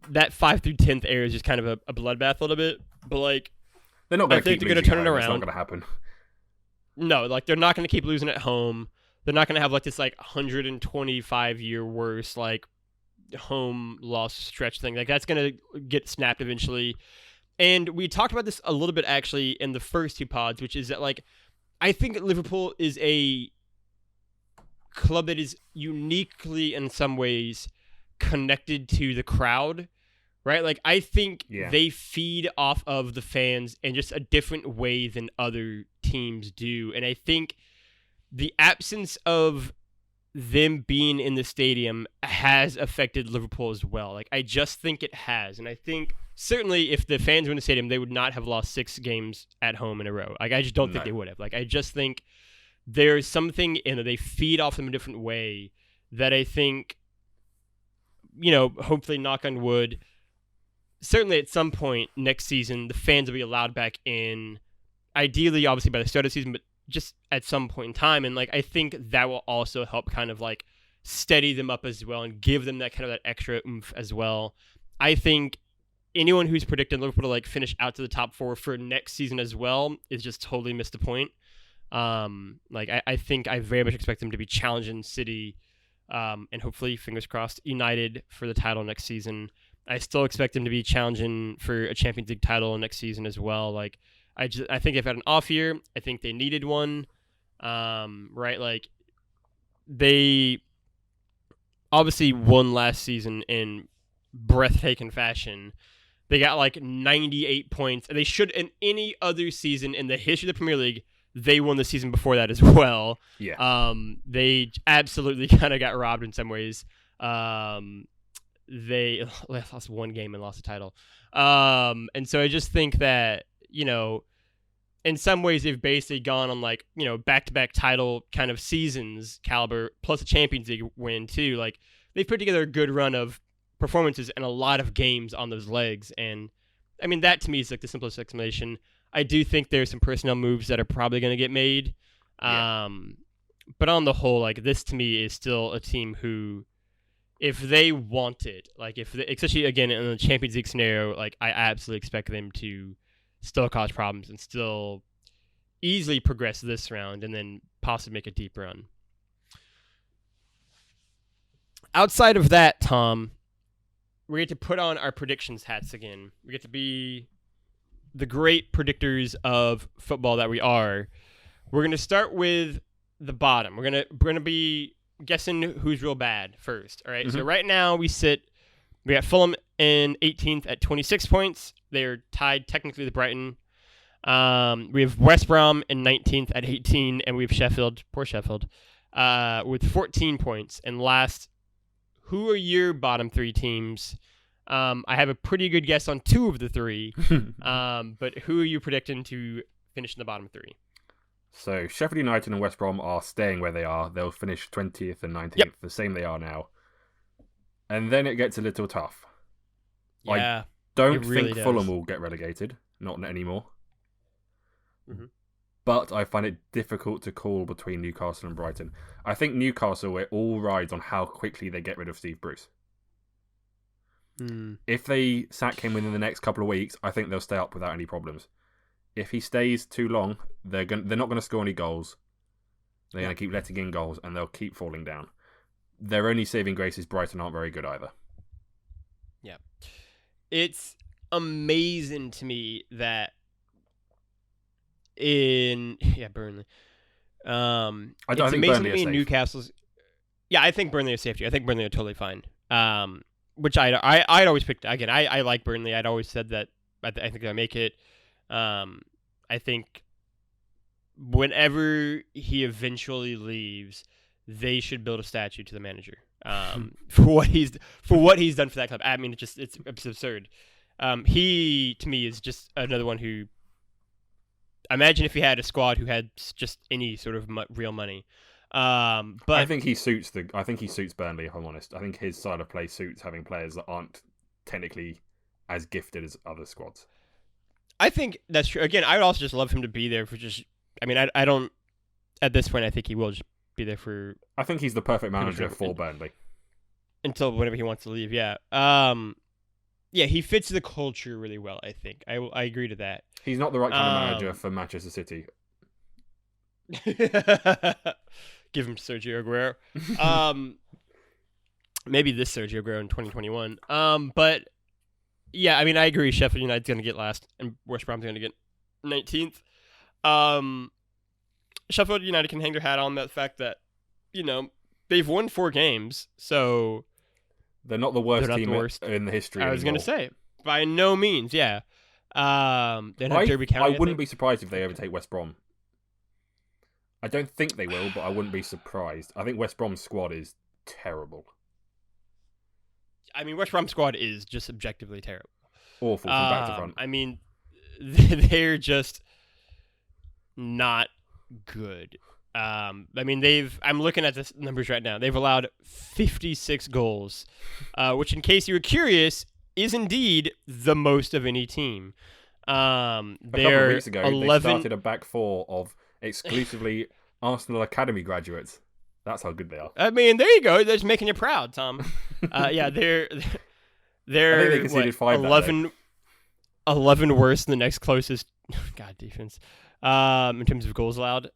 that 5th through 10th area is just kind of a bloodbath a little bit. But, like, they're not going to keep losing. They're going to turn it around. It's not going to happen. No, like, they're not going to keep losing at home. They're not going to have, like, this, like, 125-year worst, like, home loss stretch thing. Like, that's going to get snapped eventually. And we talked about this a little bit, actually, in the first 2 pods, which is that, like, I think Liverpool is a club that is uniquely, in some ways, connected to the crowd, right? Like, I think they feed off of the fans in just a different way than other teams do. And I think the absence of them being in the stadium has affected Liverpool as well. Like, I just think it has. And I think certainly if the fans were in the stadium, they would not have lost 6 games at home in a row. Like, I just don't think they would have. Like, I just think there's something in it. They feed off them a different way that I think, hopefully, knock on wood, certainly at some point next season, the fans will be allowed back in, ideally, obviously, by the start of the season, but just at some point in time. And, like, I think that will also help kind of, like, steady them up as well and give them that kind of that extra oomph as well. I think anyone who's predicted Liverpool to, like, finish out to the top 4 for next season as well is just totally missed the point. I think I very much expect them to be challenging City, and hopefully, fingers crossed, United for the title next season. I still expect them to be challenging for a Champions League title next season as well. Like, I think they've had an off year. I think they needed one. Right? Like, they obviously won last season in breathtaking fashion. They got like 98 points. And they should, in any other season in the history of the Premier League, they won the season before that as well. Yeah. They absolutely kind of got robbed in some ways. They lost 1 game and lost the title. And so I just think that, in some ways they've basically gone on like, back-to-back title kind of seasons caliber, plus a Champions League win too. Like, they've put together a good run of performances and a lot of games on those legs. And I mean, that to me is like the simplest explanation. I do think there's some personnel moves that are probably going to get made. But on the whole, like, this to me is still a team who, if they want it, like, especially again in the Champions League scenario, like, I absolutely expect them to still cause problems and still easily progress this round and then possibly make a deep run. Outside of that, Tom, we get to put on our predictions hats again. We get to be the great predictors of football that we are. We're going to start with the bottom. We're going to be guessing who's real bad first. All right. Mm-hmm. So right now we got Fulham in 18th at 26 points. They're tied technically with Brighton. We have West Brom in 19th at 18, and we have Sheffield, poor Sheffield, with 14 points. And last, who are your bottom 3 teams? I have a pretty good guess on 2 of the 3, but who are you predicting to finish in the bottom 3? So Sheffield United and West Brom are staying where they are. They'll finish 20th and 19th, the same they are now. And then it gets a little tough. Yeah, I don't think Fulham will get relegated, not anymore. Mm-hmm. But I find it difficult to call between Newcastle and Brighton. I think Newcastle, it all rides on how quickly they get rid of Steve Bruce. If they sack him within the next couple of weeks, I think they'll stay up without any problems. If he stays too long, they're not going to score any goals. They're going to keep letting in goals, and they'll keep falling down. Their only saving grace is Brighton aren't very good either. Yeah. It's amazing to me that Burnley. I think amazing Burnley to me are safe. Newcastle's. Yeah, I think Burnley are safety. I think Burnley are totally fine. which I'd always picked. Again, I like Burnley. I'd always said that I think they'll make it. I think whenever he eventually leaves, they should build a statue to the manager for what he's done for that club. I mean, it's absurd. He to me is just another one who. Imagine if he had a squad who had just any sort of real money. But I think he suits Burnley. If I'm honest, I think his style of play suits having players that aren't technically as gifted as other squads. I think that's true. Again, I would also just love him to be there for just. I mean, I don't. At this point, I think he will just be there for. I think he's the perfect manager for Burnley until whenever he wants to leave. Yeah. Yeah, he fits the culture really well. I think I agree to that. He's not the right kind of manager for Manchester City. Give him Sergio Aguero. Maybe this Sergio Aguero in 2021. But yeah, I mean, I agree. Sheffield United's going to get last, and West Brom's going to get 19th. Sheffield United can hang their hat on that fact that, they've won 4 games, so they're not the worst team in the history. I was going to say, by no means, yeah. They don't have Derby County. I wouldn't be surprised if they overtake West Brom. I don't think they will, but I wouldn't be surprised. I think West Brom's squad is terrible. I mean, West Brom's squad is just objectively terrible. Awful from back to front. I mean, they're just not good. I mean, I'm looking at the numbers right now. They've allowed 56 goals, which, in case you were curious, is indeed the most of any team. A couple of weeks ago, they started a back four of exclusively Arsenal Academy graduates. That's how good they are. I mean, there you go. They're just making you proud, Tom. Yeah, they're I think they conceded 5 11 worse than the next closest. God, defense. In terms of goals allowed.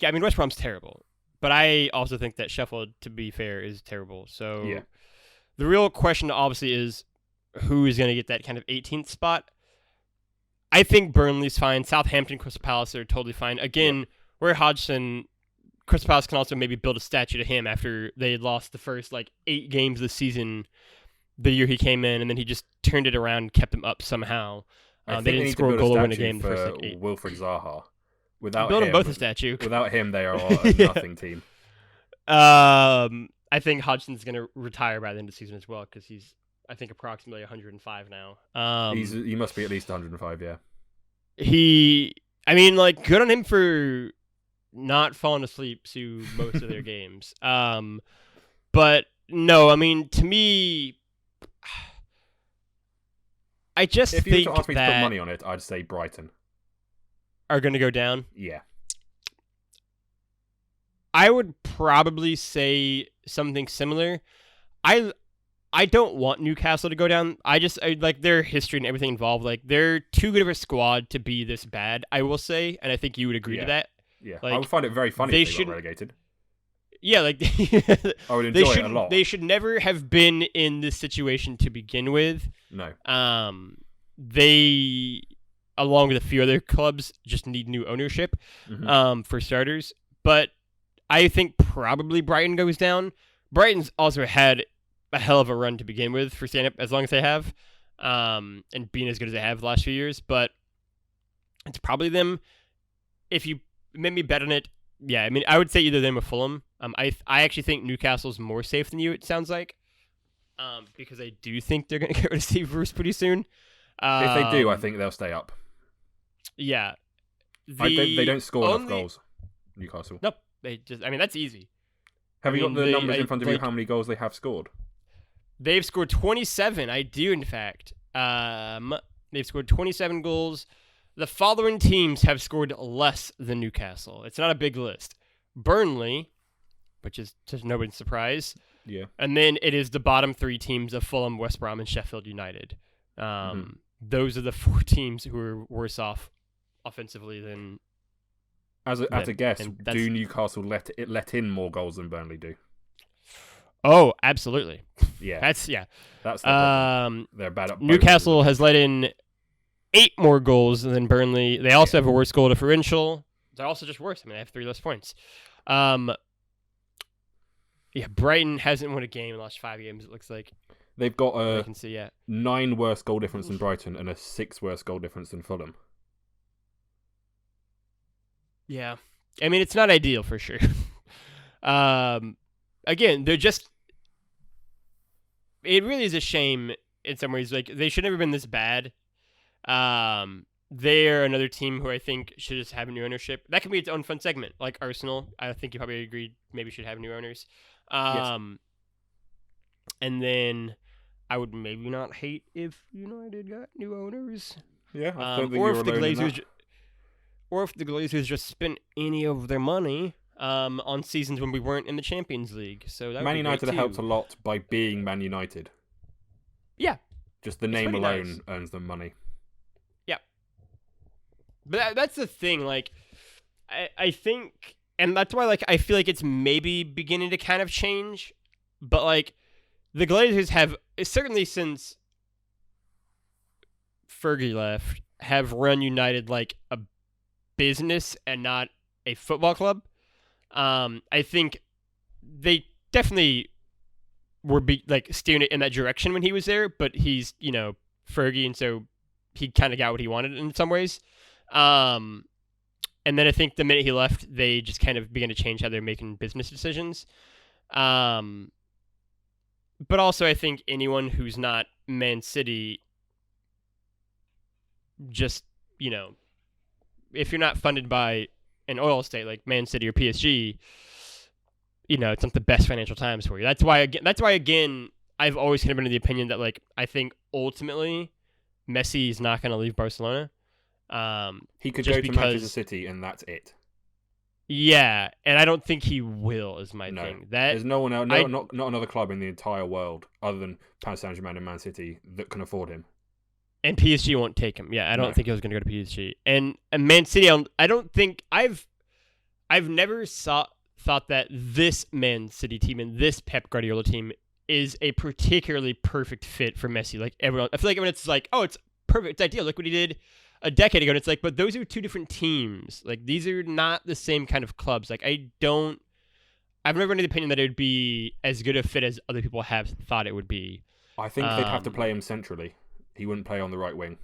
Yeah, I mean, West Brom's terrible, but I also think that Sheffield, to be fair, is terrible. So yeah. The real question obviously is who is going to get that kind of 18th spot. I think Burnley's fine. Southampton, Crystal Palace are totally fine. Again, Roy Hodgson, Crystal Palace can also maybe build a statue to him after they had lost the first 8 games of the season the year he came in, and then he just turned it around and kept them up somehow. They didn't score a goal in a game the first 8. Wilfried Zaha. Without build him, them both a statue. Without him, they are a nothing team. I think Hodgson's going to retire by the end of the season as well because he's, I think, approximately 105 now. He must be at least 105, yeah. Good on him for not falling asleep to most of their games. But no, I mean, to me, I just think that... If you were to ask me to put money on it, I'd say Brighton are going to go down. Yeah. I would probably say something similar. I don't want Newcastle to go down. I like their history and everything involved. They're too good of a squad to be this bad, I will say, and I think you would agree to that. Yeah, I would find it very funny if they got relegated. Yeah, I would enjoy it a lot. They should never have been in this situation to begin with. No. They, along with a few other clubs, just need new ownership, for starters. But I think probably Brighton goes down. Brighton's also had a hell of a run to begin with for stand up as long as they have, and being as good as they have the last few years. But it's probably them. If you made me bet on it, yeah, I mean, I would say either them or Fulham. I actually think Newcastle's more safe than you, it sounds like, because I do think they're going to get rid of Steve Bruce pretty soon. If they do, I think they'll stay up. Yeah. They don't score enough goals, Newcastle. Nope. That's easy. Have you got the numbers in front of you, how many goals they have scored? They've scored 27. I do, in fact. They've scored 27 goals. The following teams have scored less than Newcastle. It's not a big list. Burnley, which is to nobody's surprise. Yeah. And then it is the bottom 3 teams of Fulham, West Brom, and Sheffield United. Those are the 4 teams who are worse off offensively than... As a guess, do Newcastle let in more goals than Burnley do? Oh, absolutely. Yeah. That's the problem. They're bad at Newcastle has let in 8 more goals than Burnley. They also have a worse goal differential. They're also just worse. I mean, they have 3 less points. Brighton hasn't won a game in the last 5 games, it looks like. They've got I a can see, yeah. 9 worse goal difference than Brighton and a 6 worse goal difference than Fulham. Yeah. I mean, it's not ideal for sure. Again, they're just. It really is a shame in some ways. Like, they should never have been this bad. They're another team who I think should just have new ownership. That can be its own fun segment, like Arsenal. I think you probably agreed maybe should have new owners. Yes. And then I would maybe not hate if United got new owners. Yeah, I don't think you're alone in that. Or if the Glazers just spent any of their money on seasons when we weren't in the Champions League. So that Man would be United great helped too. a lot by being Man United. Yeah. Just the It's name pretty alone nice. earns them money. Yeah. But that's the thing. Like, I think, and that's why, like, I feel like it's maybe beginning to kind of change. But, like, the Glazers have, certainly since Fergie left, have run United like a business and not a football club. I think they definitely were steering it in that direction when he was there, but he's, Fergie, and so he kind of got what he wanted in some ways. And then I think the minute he left, they just kind of began to change how they're making business decisions. But also I think anyone who's not Man City, just, if you're not funded by an oil state like Man City or PSG, it's not the best financial times for you. That's why again, I've always kind of been of the opinion that, like, I think ultimately Messi is not going to leave Barcelona. He could go to Manchester City and that's it. Yeah, and I don't think he will, is my thing. There's no one else, not another club in the entire world other than Paris Saint-Germain and Man City that can afford him. And PSG won't take him. Yeah, I don't think he was going to go to PSG. And Man City, I don't think I've never thought that this Man City team and this Pep Guardiola team is a particularly perfect fit for Messi. Like, everyone, I feel like when it's like, oh, it's perfect, it's ideal. Look what he did a decade ago. And it's like, but those are two different teams. Like, these are not the same kind of clubs. Like, I've never been of the opinion that it would be as good a fit as other people have thought it would be. I think they'd have to play him centrally. He wouldn't play on the right wing.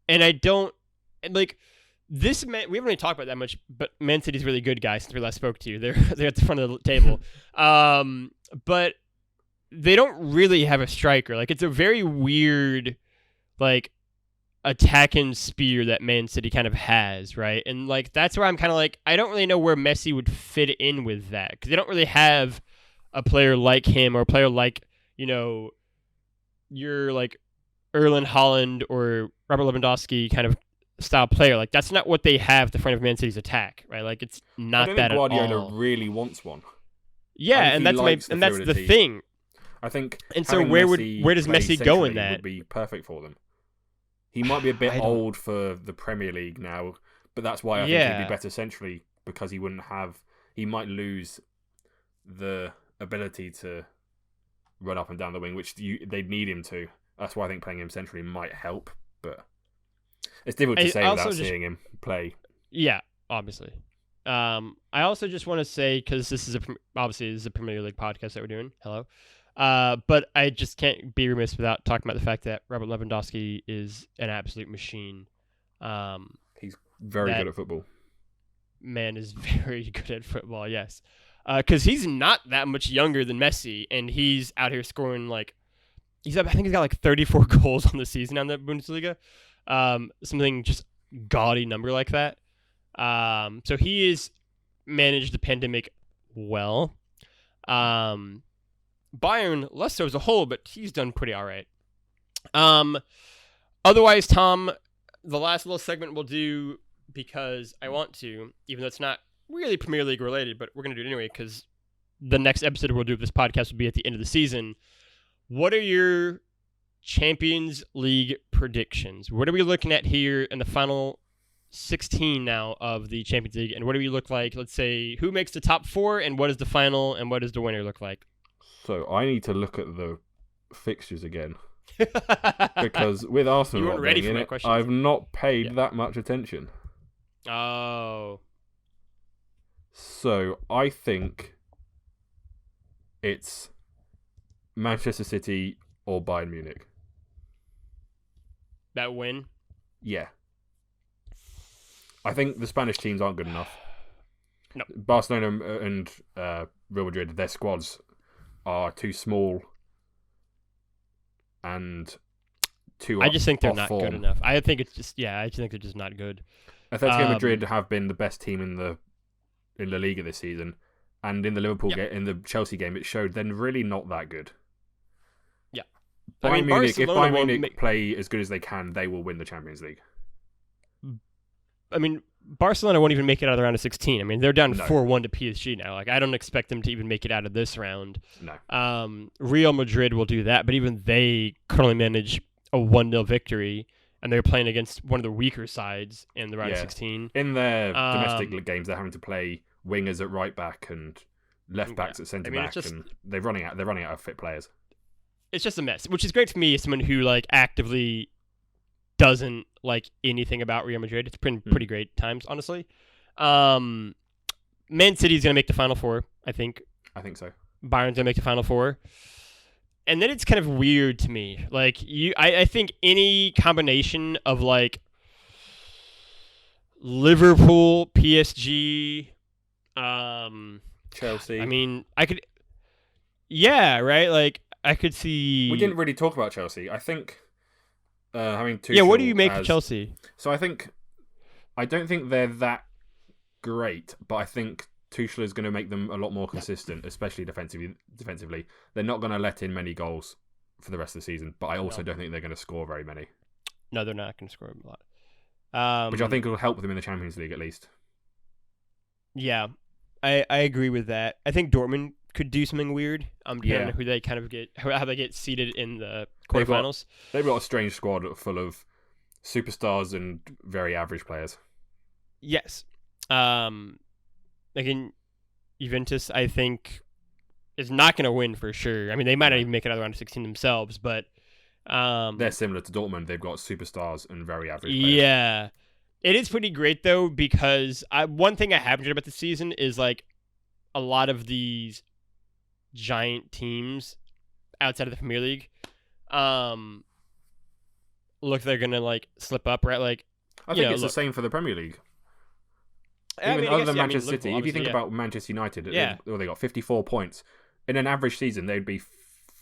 And I don't, like, this man, we haven't really talked about that much, but Man City's really good, guys, since we last spoke to you. They're at the front of the table. But they don't really have a striker. Like, it's a very weird, like, attack and spear that Man City kind of has, right? And, like, that's where I'm kind of like, I don't really know where Messi would fit in with that, because they don't really have a player like him or a player like, you're like Erling Haaland or Robert Lewandowski kind of style player. Like, that's not what they have at the front of Man City's attack, right? Like, it's not that at all. Guardiola really wants one. Yeah, and that's the thing. I think. And so where does Messi go in that? Would be perfect for them. He might be a bit old for the Premier League now, but that's why I think he'd be better centrally, because he might lose the ability to run up and down the wing, which they'd need him to. That's why I think playing him centrally might help, but it's difficult to say without seeing him play. Yeah, obviously. I also just want to say, because this is a Premier League podcast that we're doing. Hello. But I just can't be remiss without talking about the fact that Robert Lewandowski is an absolute machine. He's very good at football. Man is very good at football, yes. Because he's not that much younger than Messi, and he's out here scoring, like, I think he's got like 34 goals on the season on the Bundesliga. Something just gaudy number like that. So he has managed the pandemic well. Bayern, less so as a whole, but he's done pretty all right. Otherwise, Tom, the last little segment we'll do, because I want to, even though it's not really Premier League related, but we're going to do it anyway, because the next episode we'll do of this podcast will be at the end of the season. What are your Champions League predictions? What are we looking at here in the final 16 now of the Champions League, and what do we look like? Let's say, who makes the top 4, and what is the final, and what does the winner look like? So I need to look at the fixtures again, because with Arsenal not being in it, I've not paid that much attention. Oh. So I think it's Manchester City, or Bayern Munich. That win? Yeah. I think the Spanish teams aren't good enough. No. Barcelona and Real Madrid, their squads are too small and too I just think they're not form. good enough. I think it's just I just think they're just not good. Atletico Madrid have been the best team in La Liga this season, and in the in the Chelsea game, it showed they're really not that good. Yeah, Bayern Munich, if Bayern Munich play as good as they can, they will win the Champions League. I mean, Barcelona won't even make it out of the round of 16. I mean, they're down 4-1 to PSG now. Like, I don't expect them to even make it out of this round. No. Real Madrid will do that, but even they currently manage a 1-0 victory, and they're playing against one of the weaker sides in the round of 16. In their domestic games, they're having to play wingers at right back and left backs at centre back, and they're running out of fit players. It's just a mess, which is great for me as someone who actively doesn't like anything about Real Madrid. It's been pretty great times, honestly. Man City's gonna make the Final Four, I think. I think so. Bayern's gonna make the Final Four. And then it's kind of weird to me. I think any combination of Liverpool, PSG, Chelsea. I mean, I could. Yeah, right. I could see. We didn't really talk about Chelsea. I think having Tuchel. Yeah, what do you make of Chelsea? So I don't think they're that great, but I think Tuchel is going to make them a lot more consistent, especially defensively. They're not going to let in many goals for the rest of the season, but I also don't think they're going to score very many. No, they're not going to score a lot. Which I think will help them in the Champions League at least. Yeah, I agree with that. I think Dortmund could do something weird. Depending on who they kind of get, how they get seated in the quarterfinals. They've got a strange squad full of superstars and very average players. Yes. In Juventus, I think, is not going to win for sure. I mean, they might not even make it out of the round of 16 themselves, but they're similar to Dortmund. They've got superstars and very average players. Yeah. It is pretty great, though, because one thing I have enjoyed about the season is, a lot of these giant teams outside of the Premier League look they're going to, slip up, right? I think it's the same for the Premier League. Other than Manchester City, if you think about Manchester United, they got 54 points. In an average season, they'd be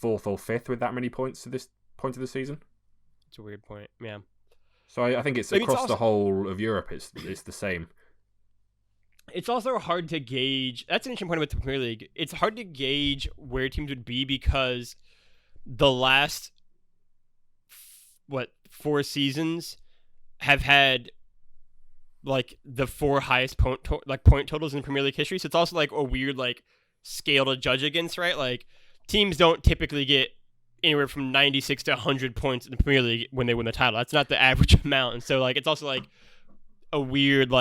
4th or 5th with that many points to this point of the season. It's a weird point, yeah. So I think it's across the whole of Europe, it's the same. It's also hard to gauge. That's an interesting point about the Premier League. It's hard to gauge where teams would be because the last, 4 seasons have had the 4 highest point totals in Premier League history. So it's also a weird scale to judge against, right? Teams don't typically get anywhere from 96 to 100 points in the Premier League when they win the title. That's not the average amount. And so it's also a weird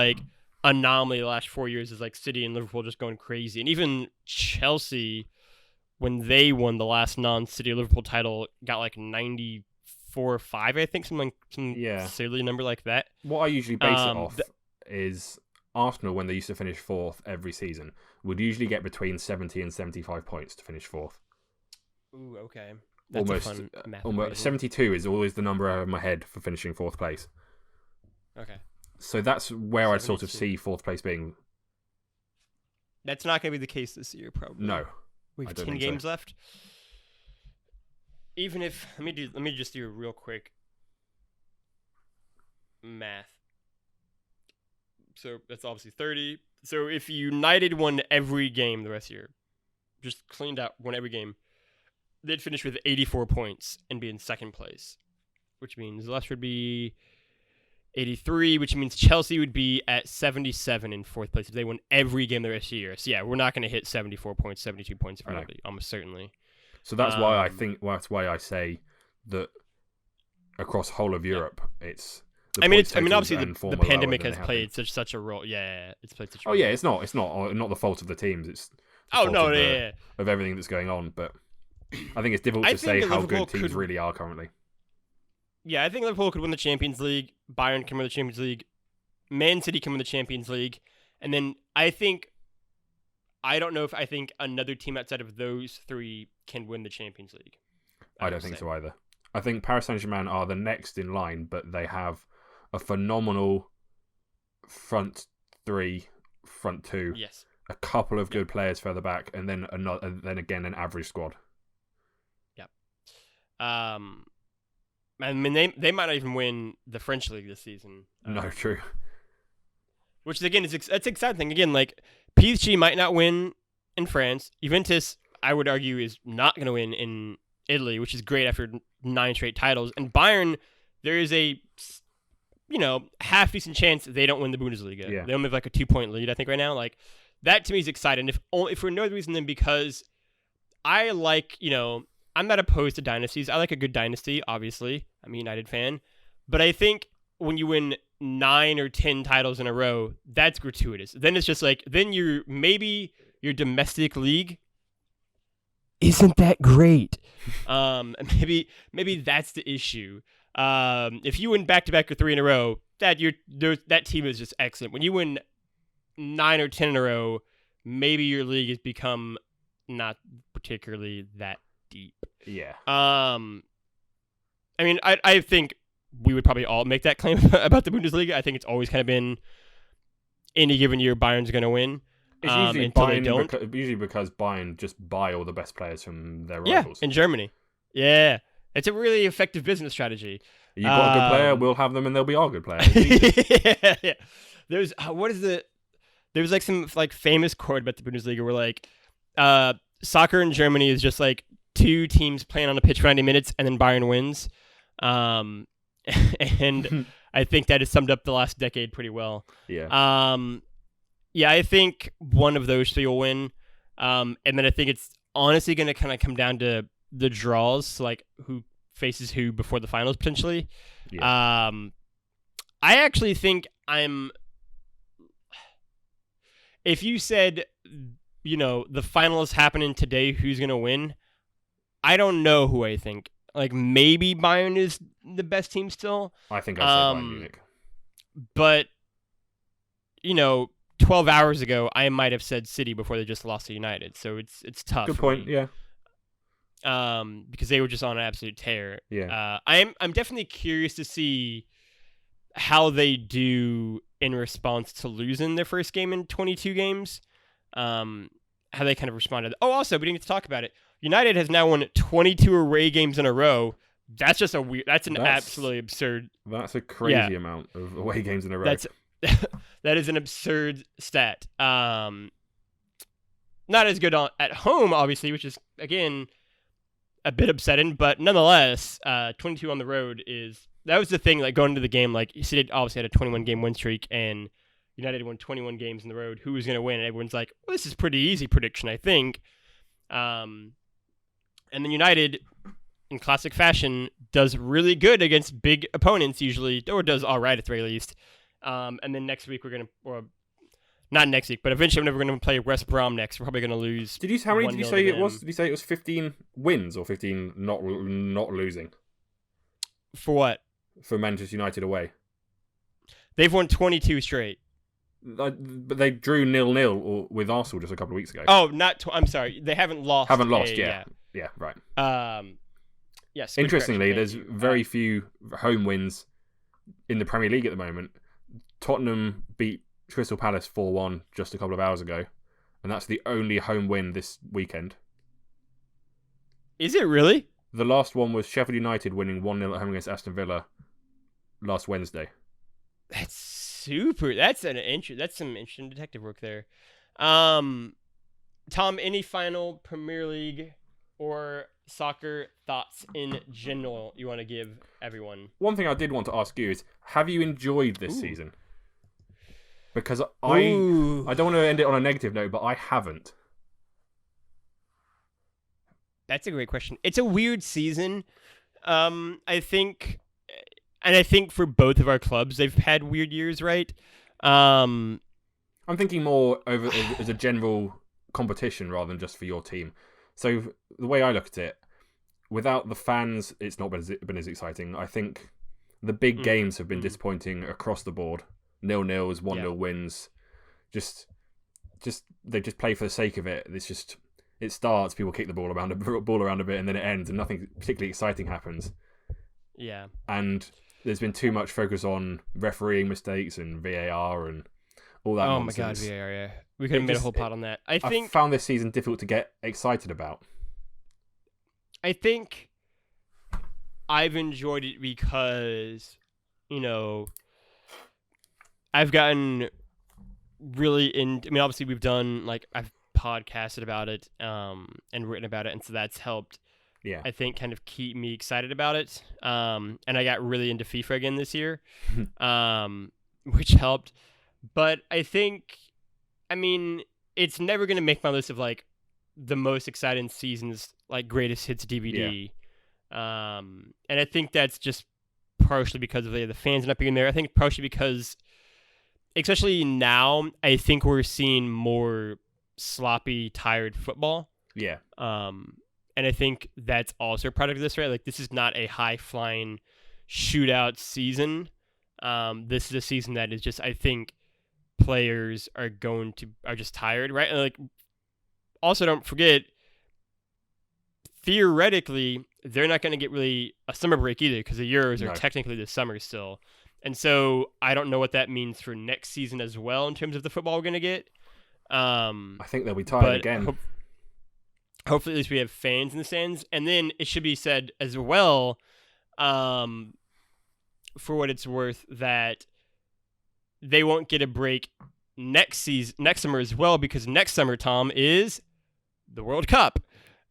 anomaly the last 4 years is City and Liverpool just going crazy. And even Chelsea, when they won the last non-City Liverpool title, got 94 or 5, I think, some silly number like that. What I usually base it off is Arsenal, when they used to finish 4th every season, would usually get between 70 and 75 points to finish 4th. Ooh, okay. That's almost 72 is always the number out of my head for finishing 4th place. Okay. So that's where I sort of see 4th place being. That's not going to be the case this year, probably. No. We have 10 games left. Even if let me just do a real quick math. So that's obviously 30. So if United won every game the rest of the year, just cleaned out, won every game, they'd finish with 84 points and be in 2nd place, which means Leicester would be 83, which means Chelsea would be at 77 in 4th place if they won every game the rest of the year. So yeah, we're not going to hit 74 points, 72 points probably, almost certainly. So that's why I say that across the whole of Europe, it's. Obviously the pandemic has played such a role. Yeah, it's played such a role. Yeah, it's not the fault of the teams. It's of everything that's going on. But I think it's difficult to say how good teams really are currently. Yeah, I think Liverpool could win the Champions League. Bayern can win the Champions League. Man City can win the Champions League. And then I think another team outside of those 3 can win the Champions League. I don't think so either. I think Paris Saint-Germain are the next in line, but they have a phenomenal front three, front two. Yes. A couple of good players further back, and then again an average squad. Yep. I mean, they might not even win the French league this season. No, true. Which again it's exciting thing. Again, like PSG might not win in France. Juventus, I would argue, is not going to win in Italy, which is great after 9 straight titles. And Bayern, there is a half decent chance they don't win the Bundesliga. Yeah. They only have like a 2-point lead, I think, right now. Like that to me is exciting. If for no other reason than because I like, I'm not opposed to dynasties. I like a good dynasty, obviously. I'm a United fan. But I think when you win 9 or 10 titles in a row, that's gratuitous. Then it's just like, then maybe your domestic league isn't that great. Maybe that's the issue. If you win back-to-back or 3 in a row, that team is just excellent. When you win 9 or 10 in a row, maybe your league has become not particularly that deep. Yeah. I mean, I think we would probably all make that claim about the Bundesliga. I think it's always kind of been any given year Bayern's going to win. It's usually until they don't. Usually because Bayern just buy all the best players from their rivals. Yeah, in Germany. Yeah. It's a really effective business strategy. You got a good player, we'll have them, and they'll be our good players. Yeah. There's there's like some like famous quote about the Bundesliga where like soccer in Germany is just like 2 teams playing on a pitch for 90 minutes and then Bayern wins. And I think that has summed up the last decade pretty well. Yeah. Yeah, I think one of those 3 will win. And then I think it's honestly going to kind of come down to the draws, so like who faces who before the finals potentially. Yeah. I actually think if you said, the final is happening today, who's going to win? I don't know who I think. Like maybe Bayern is the best team still. I think I'd say Bayern Munich. But 12 hours ago, I might have said City before they just lost to United. So it's tough. Good point. Yeah. Because they were just on an absolute tear. Yeah. I'm definitely curious to see how they do in response to losing their first game in 22 games. How they kind of responded. Oh, also, we didn't get to talk about it. United has now won 22 away games in a row. That's just that's absolutely absurd. That's a crazy amount of away games in a row. That is an absurd stat. Not as good at home, obviously, which is, again, a bit upsetting, but nonetheless, 22 on the road that was the thing, like, going into the game, like, City obviously had a 21-game win streak, and United won 21 games in the road. Who was going to win? And everyone's like, well, this is pretty easy prediction, I think. And then United, in classic fashion, does really good against big opponents usually, or does all right at the very least. And then next week or not next week, but eventually whenever we're going to play West Brom next, we're probably going to lose. How many did you say it was? Did you say it was 15 wins or 15 not losing? For what? For Manchester United away. They've won 22 straight. But they drew 0-0 with Arsenal just a couple of weeks ago. Oh, I'm sorry. They haven't lost. Yeah. Yeah, right. Yes. Interestingly, there's very few home wins in the Premier League at the moment. Tottenham beat Crystal Palace 4-1 just a couple of hours ago, and that's the only home win this weekend. Is it really? The last one was Sheffield United winning 1-0 at home against Aston Villa last Wednesday. That's super. That's some interesting detective work there. Tom, any final Premier League or soccer thoughts in general you want to give everyone? One thing I did want to ask you is, have you enjoyed this season? Because I don't want to end it on a negative note, but I haven't. That's a great question. It's a weird season. I think for both of our clubs, they've had weird years, right? I'm thinking more as a general competition rather than just for your team. So the way I look at it, without the fans, it's not been as exciting. I think the big games have been disappointing across the board. 0-0s, 1-0 wins. Just they just play for the sake of it. it starts, people kick the ball around a bit, and then it ends, and nothing particularly exciting happens. Yeah. And there's been too much focus on refereeing mistakes and VAR and all that nonsense. Oh my god, VAR, yeah. We could have made a whole pod on that. I found this season difficult to get excited about. I think I've enjoyed it because, I've gotten really into... I mean, obviously we've done, I've podcasted about it and written about it, and so that's helped, I think, kind of keep me excited about it. And I got really into FIFA again this year, which helped. But I think, it's never going to make my list of, the most exciting seasons, greatest hits DVD. Yeah. And I think that's just partially because of the fans not being there. I think partially because, especially now, I think we're seeing more sloppy, tired football. Yeah. And I think that's also a product of this, right? This is not a high-flying shootout season. This is a season that is just, I think, players are just tired, right? And also don't forget, theoretically, they're not going to get really a summer break either because the Euros are technically this summer still. And so I don't know what that means for next season as well in terms of the football we're going to get. I think they'll be tired again. Hopefully, at least we have fans in the stands. And then it should be said as well, for what it's worth, that they won't get a break next summer as well, because next summer, Tom, is the World Cup.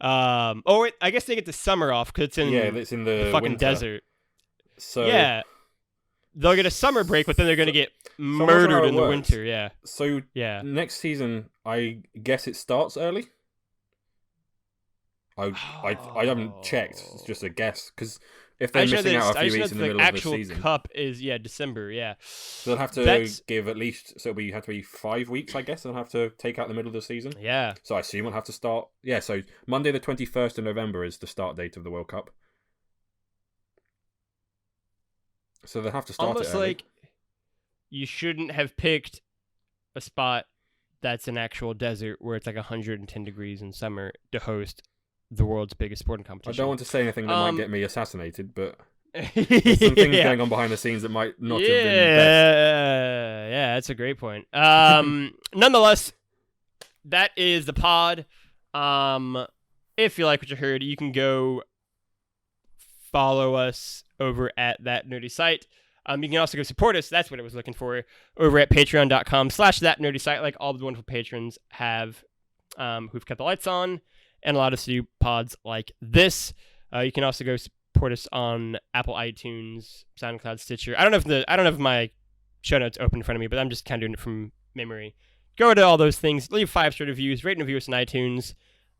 I guess they get the summer off because it's in the fucking winter. Desert. So yeah, they'll get a summer break, but then they're going to get murdered in the winter. Yeah. So next season, I guess it starts early. I haven't checked. It's just a guess because if they're missing out a few weeks in the middle of the season, actual cup is December. Yeah. So they'll have to give at least have to be 5 weeks, I guess. They'll have to take out the middle of the season. Yeah. So I assume we'll have to start. Yeah. So Monday the 21st of November is the start date of the World Cup. So they'll have to start almost it early. Like you shouldn't have picked a spot that's an actual desert where it's 110 degrees in summer to host the world's biggest sporting competition. I don't want to say anything that might get me assassinated, but there's some things going on behind the snes that might not have been best. Yeah, that's a great point. Nonetheless, that is the pod. If you like what you heard, you can go follow us over at That Nerdy Site. You can also go support us. That's what I was looking for. Over at patreon.com/thatnerdysite, like all the wonderful patrons have, who've kept the lights on and allowed us to do pods like this. You can also go support us on Apple iTunes, SoundCloud, Stitcher. I don't know if my show notes open in front of me, but I'm just kind of doing it from memory. Go to all those things. Leave 5-star reviews. Rate and review us on iTunes.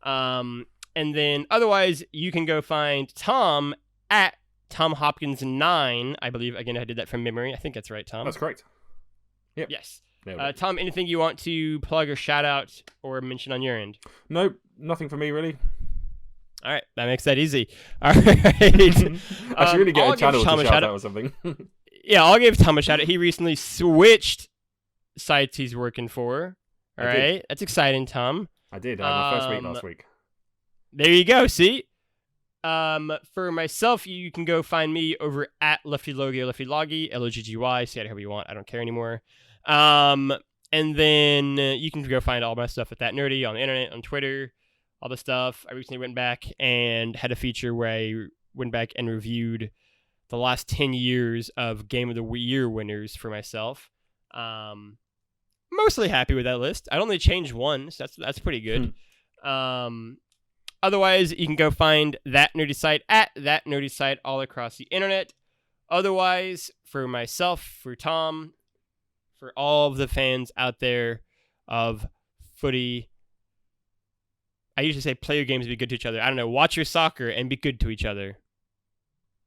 And then otherwise, you can go find Tom at Tom Hopkins 9. I believe, again, I did that from memory. I think that's right, Tom. That's correct. Yep. Yes. Tom, anything you want to plug or shout out or mention on your end? Nope. Nothing for me, really. All right. That makes that easy. All right. I should really get a channel to shout out or something. Yeah, I'll give Tom a shout out. He recently switched sites he's working for. All right. That's exciting, Tom. I did. I had my first week last week. There you go. See? For myself, you can go find me over at Lefty Logie, Lefty Loggy, Loggy. Say it however you want. I don't care anymore. And then you can go find all my stuff at That Nerdy on the internet, on Twitter, all the stuff. I recently went back and had a feature where I went back and reviewed the last 10 years of Game of the Year winners for myself. Mostly happy with that list. I only changed one, so that's pretty good. Otherwise, you can go find That Nerdy Site at That Nerdy Site all across the internet. Otherwise, for myself, for Tom, for all of the fans out there of footy, I usually say play your games and be good to each other. I don't know, watch your soccer and be good to each other.